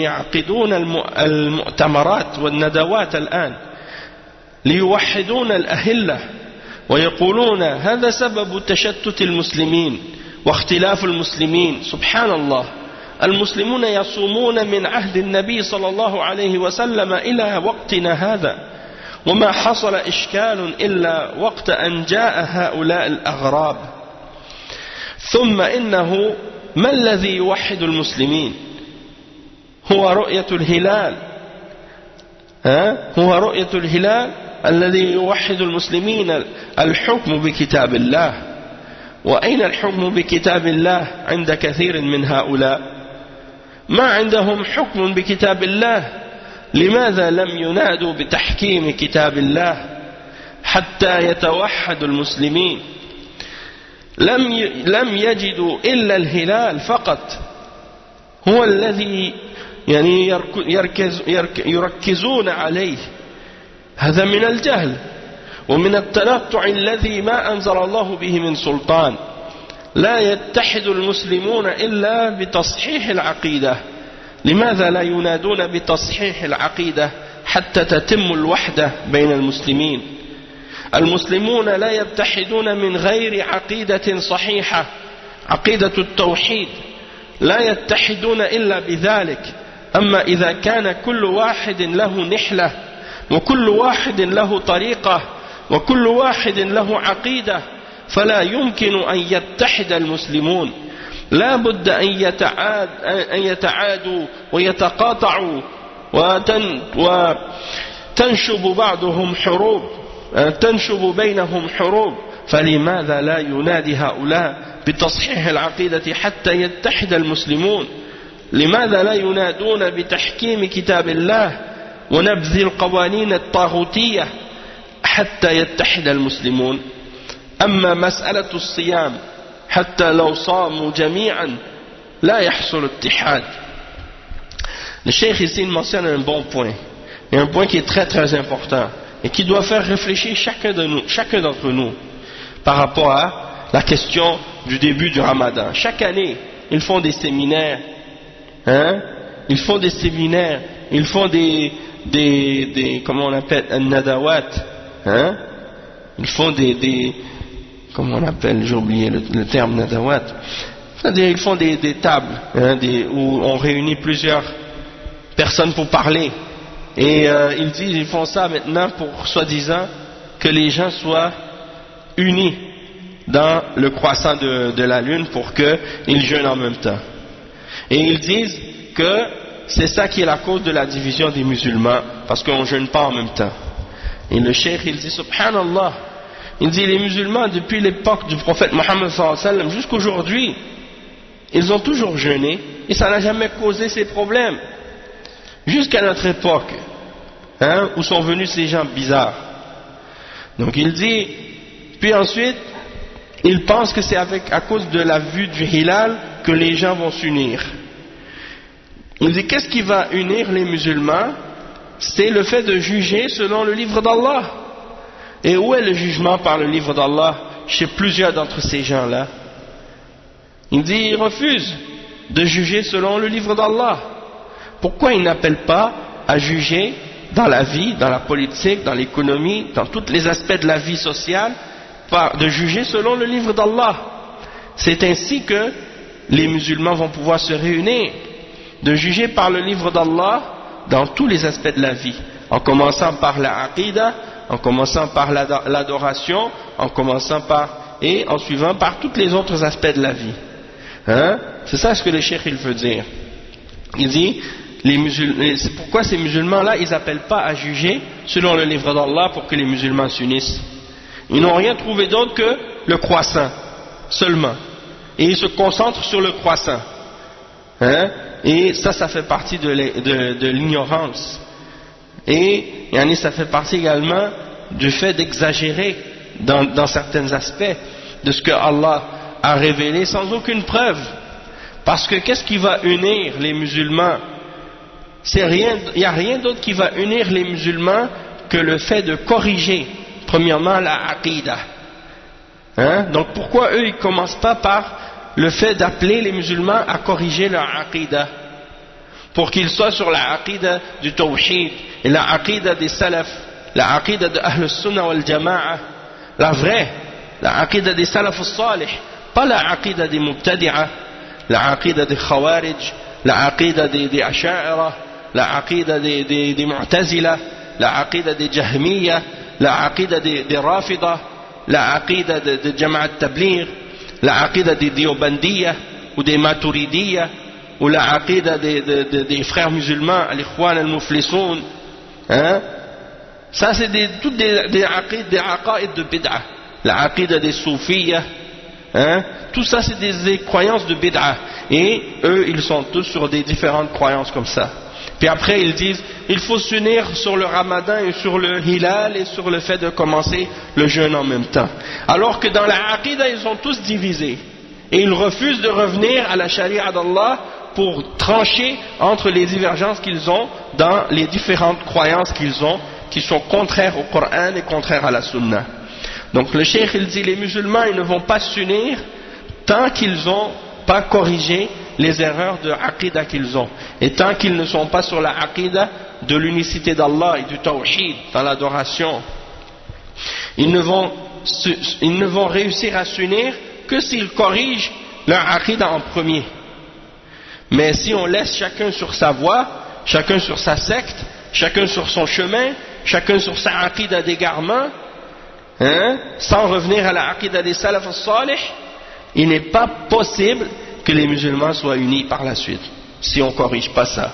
يعقدون المؤتمرات والندوات الآن ليوحدون الأهلة ويقولون هذا سبب تشتت المسلمين واختلاف المسلمين. سبحان الله، المسلمون يصومون من عهد النبي صلى الله عليه وسلم إلى وقتنا هذا وما حصل إشكال إلا وقت أن جاء هؤلاء الأغراب. ثم إنه ما الذي يوحد المسلمين؟ هو رؤية الهلال، هو رؤية الهلال الذي يوحد المسلمين الحكم بكتاب الله. وأين الحكم بكتاب الله عند كثير من هؤلاء؟ ما عندهم حكم بكتاب الله. لماذا لم ينادوا بتحكيم كتاب الله حتى يتوحد المسلمين؟ لم يجدوا إلا الهلال فقط هو الذي يعني يركزون عليه. هذا من الجهل ومن التنطع الذي ما أنزل الله به من سلطان. لا يتحد المسلمون إلا بتصحيح العقيدة. لماذا لا ينادون بتصحيح العقيدة حتى تتم الوحدة بين المسلمين؟ المسلمون لا يتحدون من غير عقيدة صحيحة، عقيدة التوحيد، لا يتحدون إلا بذلك. أما إذا كان كل واحد له نحلة وكل واحد له طريقة وكل واحد له عقيدة فلا يمكن أن يتحد المسلمون. لا بد أن يتعادوا ويتقاطعوا وتنشب بعضهم حروب، تنشب بينهم حروب. فلماذا لا ينادي هؤلاء بتصحيح العقيدة حتى يتحد المسلمون؟ لماذا لا ينادون بتحكيم كتاب الله ونبذ القوانين الطاغوتية حتى يتحد المسلمون؟ أما مسألة الصيام حتى لو صاموا جميعا لا يحصل اتحاد. Le cheikh ici mentionne un bon point, et un point qui est très très important et qui doit faire réfléchir chacun d'entre nous par rapport à la question du début du Ramadan. Chaque année, ils font des séminaires, ils font des séminaires, ils font des comment on appelle, un nadawat, ils font des comment on appelle, j'ai oublié le terme nadawat, c'est-à-dire ils font des tables où on réunit plusieurs personnes pour parler, et ils disent ils font ça maintenant pour soi-disant que les gens soient unis dans le croissant de la lune pour qu'ils jeûnent en même temps. Et ils disent que c'est ça qui est la cause de la division des musulmans, parce qu'on ne jeûne pas en même temps. Et le cheikh il dit subhanallah, il dit les musulmans depuis l'époque du prophète Mohammed sallallahu alayhi wa sallam jusqu'aujourd'hui, ils ont toujours jeûné et ça n'a jamais causé ces problèmes. Jusqu'à notre époque, où sont venus ces gens bizarres. Donc il dit, puis ensuite, ils pensent que c'est à cause de la vue du hilal que les gens vont s'unir. Il dit, qu'est-ce qui va unir les musulmans? C'est le fait de juger selon le livre d'Allah. Et où est le jugement par le livre d'Allah chez plusieurs d'entre ces gens-là? Il dit, ils refusent de juger selon le livre d'Allah. Pourquoi ils n'appellent pas à juger dans la vie, dans la politique, dans l'économie, dans tous les aspects de la vie sociale, de juger selon le livre d'Allah? C'est ainsi que les musulmans vont pouvoir se réunir, de juger par le livre d'Allah dans tous les aspects de la vie, en commençant par la aqidah, en commençant par l'adoration, en commençant par, et en suivant par tous les autres aspects de la vie. C'est ça ce que le cheikh il veut dire. Il dit, c'est pourquoi ces musulmans-là, ils n'appellent pas à juger selon le livre d'Allah pour que les musulmans s'unissent. Ils n'ont rien trouvé d'autre que le croissant, seulement. Et ils se concentrent sur le croissant. Et ça fait partie de l'ignorance. Et ça fait partie également du fait d'exagérer dans certains aspects de ce que Allah a révélé sans aucune preuve. Parce que qu'est-ce qui va unir les musulmans? Il n'y a rien d'autre qui va unir les musulmans que le fait de corriger, premièrement, la aqidah. Donc pourquoi eux, ils ne commencent pas par le fait d'appeler les musulmans à corriger leur aqidah, pour qu'ils soient sur la aqidah du tawhid, et la aqidah des salaf, la aqidah de Ahl Sunnah wal Jama'a, la vraie, la aqidah des salaf al-salih, pas la aqidah des mubtadi'a, la aqidah des khawarij, la aqidah des asha'ira, la aqidah des mu'tazila, la aqidah des jahmiya, la aqidah des rafida, la aqidah de Jama'at Tabligh, la aqidah des Diobandiya ou des Maturidiya, ou la aqidah des frères musulmans, al-Ikhwan al-Muflisoun. Ça c'est toutes des aqaïd de bid'a. La aqida des soufiyas, hein, tout ça c'est des croyances de bid'a. Et eux ils sont tous sur des différentes croyances comme ça. Puis après ils disent il faut s'unir sur le ramadan et sur le hilal et sur le fait de commencer le jeûne en même temps. Alors que dans la aqida ils sont tous divisés. Et ils refusent de revenir à la charia d'Allah pour trancher entre les divergences qu'ils ont dans les différentes croyances qu'ils ont, qui sont contraires au Coran et contraires à la Sunna. Donc le cheikh il dit les musulmans ils ne vont pas s'unir tant qu'ils n'ont pas corrigé les erreurs de aqida qu'ils ont, et tant qu'ils ne sont pas sur la aqida de l'unicité d'Allah et du tawhid dans l'adoration. Ils ne vont réussir à s'unir que s'ils corrigent leur aqida en premier. Mais si on laisse chacun sur sa voie, chacun sur sa secte, chacun sur son chemin, chacun sur sa aqida d'égarement, hein, sans revenir à la aqida des salaf as-salih, il n'est pas possible que les musulmans soient unis par la suite, si on ne corrige pas ça.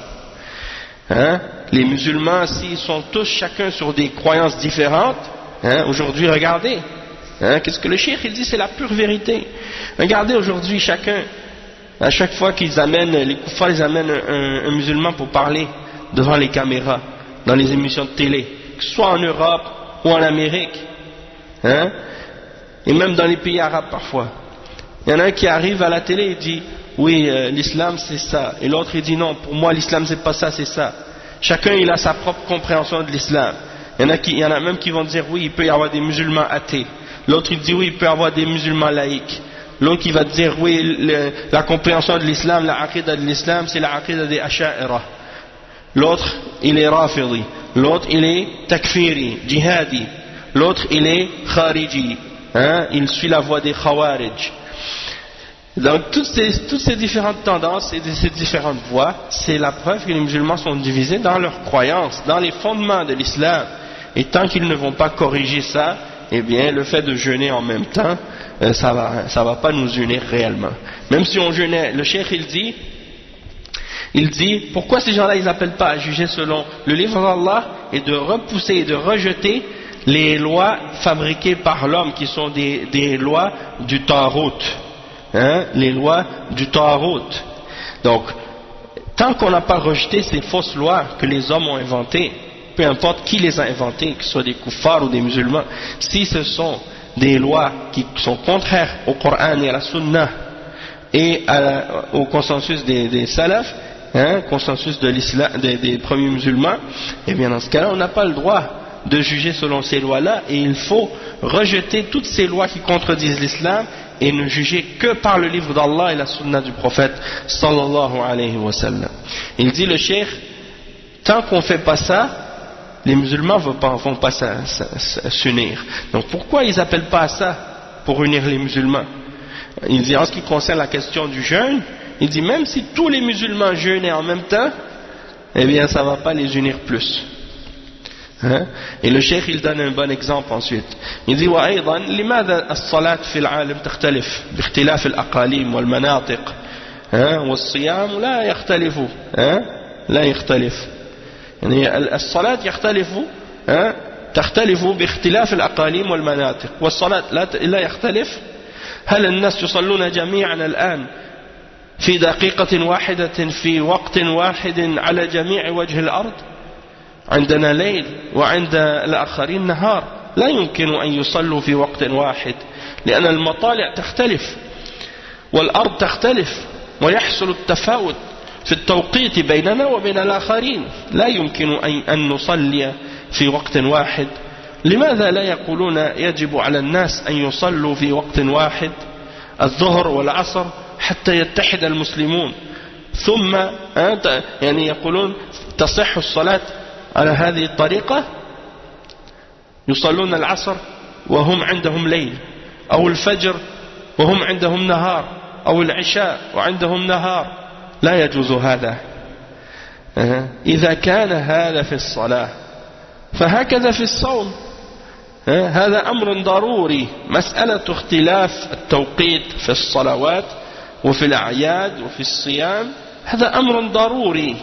Hein? Les musulmans, s'ils sont tous chacun sur des croyances différentes, hein, aujourd'hui regardez, hein, qu'est-ce que le cheikh il dit, c'est la pure vérité. Regardez aujourd'hui chacun, à chaque fois qu'ils amènent, les koufars ils amènent un musulman pour parler devant les caméras, dans les émissions de télé, que ce soit en Europe ou en Amérique, hein, et même dans les pays arabes parfois. Il y en a un qui arrive à la télé et dit oui l'islam c'est ça, et l'autre il dit non, pour moi l'islam c'est pas ça, c'est ça. Chacun il a sa propre compréhension de l'islam. Il y en a même qui vont dire oui il peut y avoir des musulmans athées, l'autre il dit oui il peut y avoir des musulmans laïcs, l'autre qui va dire oui la compréhension de l'islam, la aqida de l'islam c'est la aqida des asha'ira, l'autre il est rafidi, l'autre il est takfiri, jihadi, l'autre il est khariji, hein, il suit la voie des khawarij. Donc toutes ces différentes tendances et ces différentes voies, c'est la preuve que les musulmans sont divisés dans leurs croyances, dans les fondements de l'islam. Et tant qu'ils ne vont pas corriger ça, eh bien le fait de jeûner en même temps, ça va pas nous unir réellement. Même si on jeûnait, le cheikh il dit pourquoi ces gens-là ils n'appellent pas à juger selon le livre d'Allah et de repousser et de rejeter les lois fabriquées par l'homme qui sont des lois du Tarout. Hein, les lois du Tarout. Donc, tant qu'on n'a pas rejeté ces fausses lois que les hommes ont inventées, peu importe qui les a inventées, que ce soit des koufars ou des musulmans, si ce sont des lois qui sont contraires au Coran et à la Sunna et au consensus des salafs, hein, consensus de l'islam, des premiers musulmans, et bien dans ce cas-là, on n'a pas le droit de juger selon ces lois-là, et il faut rejeter toutes ces lois qui contredisent l'islam et ne juger que par le livre d'Allah et la sunna du prophète sallallahu alayhi wa sallam. Il dit le cheikh, tant qu'on ne fait pas ça, les musulmans ne vont pas s'unir. Donc pourquoi ils n'appellent pas à ça pour unir les musulmans? Il dit en ce qui concerne la question du jeûne, il dit même si tous les musulmans jeûnaient en même temps, eh bien ça ne va pas les unir plus. Hein? Et le cheikh il donne un bon exemple ensuite. Il dit وأيضا لماذا الصلاة في العالم تختلف باختلاف الأقاليم والمناطق والصيام لا يختلف لا يختلف يعني الصلاة تختلف باختلاف الأقاليم والمناطق والصلاة لا يختلف. هل الناس يصلون جميعا الآن في دقيقة واحدة في وقت واحد على جميع وجه الأرض؟ عندنا ليل وعند الآخرين نهار، لا يمكن أن يصلوا في وقت واحد لأن المطالع تختلف والأرض تختلف ويحصل التفاوت في التوقيت بيننا وبين الآخرين، لا يمكن أن نصلي في وقت واحد. لماذا لا يقولون يجب على الناس أن يصلوا في وقت واحد الظهر والعصر حتى يتحد المسلمون، ثم يعني يقولون تصح الصلاة على هذه الطريقة، يصلون العصر وهم عندهم ليل، أو الفجر وهم عندهم نهار، أو العشاء وعندهم نهار، لا يجوز هذا. إذا كان هذا في الصلاة فهكذا في الصوم، هذا أمر ضروري. مسألة اختلاف التوقيت في الصلوات وفي الأعياد وفي الصيام هذا أمر ضروري.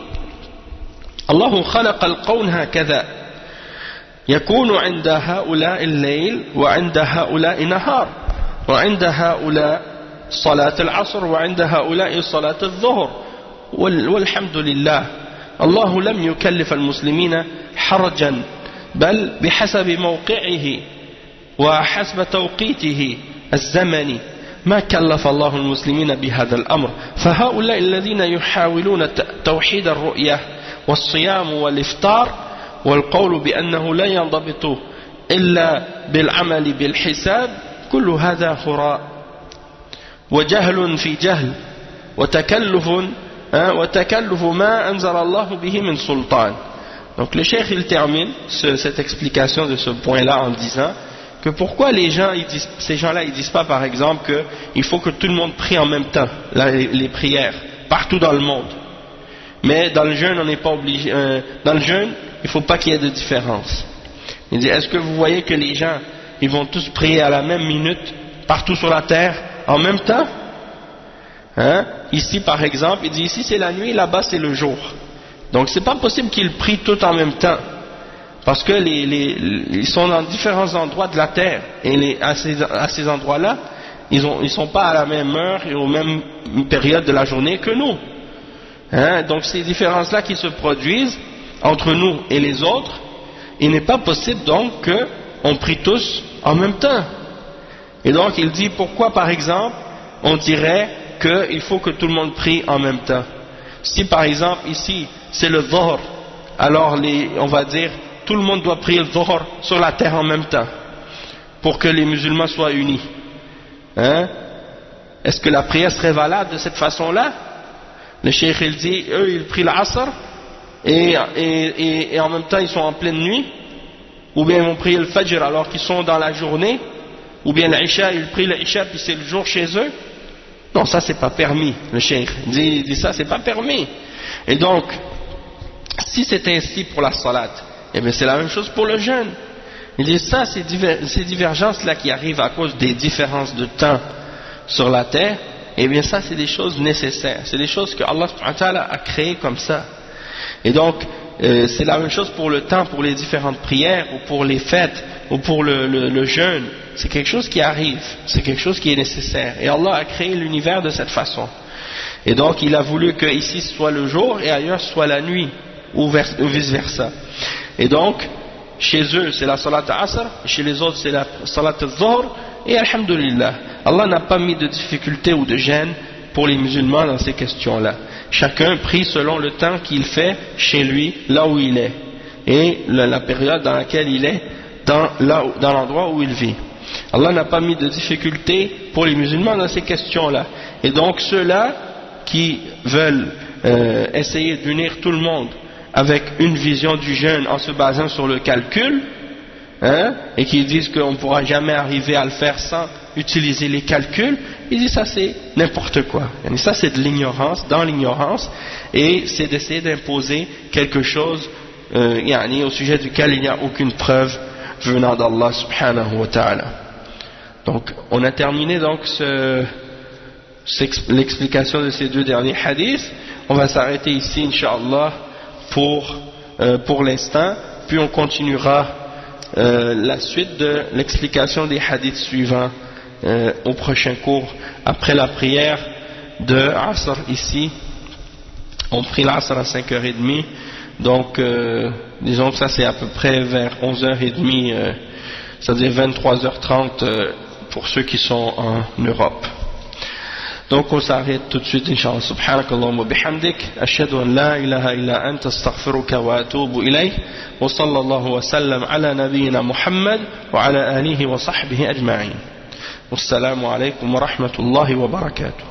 الله خلق الكون هكذا، يكون عند هؤلاء الليل وعند هؤلاء نهار وعند هؤلاء صلاة العصر وعند هؤلاء صلاة الظهر والحمد لله الله لم يكلف المسلمين حرجا بل بحسب موقعه وحسب توقيته الزمني ما كلف الله المسلمين بهذا الأمر. فهؤلاء الذين يحاولون توحيد الرؤية والصيام والإفطار والقول بأنه لا ينضبط إلا بالعمل بالحساب كل هذا هراء وجهل في جهل وتكلف ما أنزل الله به من سلطان. Donc le cheikh il termine cette explication de ce point-là en disant que pourquoi ces gens-là ils disent pas par exemple qu'il faut que tout le monde prie en même temps les prières partout dans le monde, mais dans le jeûne on n'est pas obligé, dans le jeûne il ne faut pas qu'il y ait de différence. Il dit est-ce que vous voyez que les gens ils vont tous prier à la même minute partout sur la terre en même temps? Ici par exemple il dit ici c'est la nuit, là-bas c'est le jour, donc c'est pas possible qu'ils prient tout en même temps parce que ils sont dans différents endroits de la terre et à ces endroits-là ils sont pas à la même heure et aux mêmes périodes de la journée que nous, donc ces différences-là qui se produisent entre nous et les autres, il n'est pas possible donc qu'on prie tous en même temps. Et donc il dit pourquoi par exemple on dirait qu'il faut que tout le monde prie en même temps. Si par exemple ici c'est le Dhuhr, alors on va dire tout le monde doit prier le Dhuhr sur la terre en même temps pour que les musulmans soient unis. Est-ce que la prière serait valable de cette façon-là? Le cheikh il dit eux ils prient l'Asr et en même temps ils sont en pleine nuit, ou bien ils vont prier le Fajr alors qu'ils sont dans la journée, ou bien l'Isha ils prient l'Isha puis c'est le jour chez eux. Non, ça c'est pas permis. Le cheikh dit ça c'est pas permis. Et donc si c'est ainsi pour la salat, eh bien c'est la même chose pour le jeûne. Il dit ça, ces divergences là qui arrivent à cause des différences de temps sur la terre, eh bien ça c'est des choses nécessaires, c'est des choses que Allah subhanahu wa ta'ala a créées comme ça. Et donc c'est la même chose pour le temps, pour les différentes prières ou pour les fêtes ou pour le jeûne. C'est quelque chose qui arrive, c'est quelque chose qui est nécessaire, et Allah a créé l'univers de cette façon. Et donc il a voulu que ici soit le jour et ailleurs soit la nuit, ou vice versa. Et donc chez eux c'est la salat asr, chez les autres c'est la salat al-dhuhr, et alhamdulillah Allah n'a pas mis de difficulté ou de gêne pour les musulmans dans ces questions-là. Chacun prie selon le temps qu'il fait chez lui, là où il est, et la période dans laquelle il est, dans l'endroit où il vit. Allah n'a pas mis de difficulté pour les musulmans dans ces questions-là. Et donc ceux-là qui veulent essayer d'unir tout le monde avec une vision du jeûne en se basant sur le calcul, et qui disent qu'on ne pourra jamais arriver à le faire sans utiliser les calculs, ils disent ça c'est n'importe quoi. Et ça c'est de l'ignorance, dans l'ignorance, et c'est d'essayer d'imposer quelque chose au sujet duquel il n'y a aucune preuve venant d'Allah subhanahu wa ta'ala. Donc on a terminé donc l'explication de ces deux derniers hadiths. On va s'arrêter ici incha'Allah pour l'instant, puis on continuera la suite de l'explication des hadiths suivants au prochain cours, après la prière de Asr ici. On prie l'Asr à 5h30, donc disons que ça c'est à peu près vers 11h30, c'est-à-dire 23h30 pour ceux qui sont en Europe. Donc on s'arrête tout de suite incha'Allah. Subhanakallahumma bihamdik, ashhadu an la ilaha illa anta astaghfiruka wa atubu ilayk, wa sallallahu wa sallam ala nabiyyina Muhammad wa ala alihi wa sahbihi ajma'in. Wassalamu alaykum wa rahmatullahi wa barakatuh.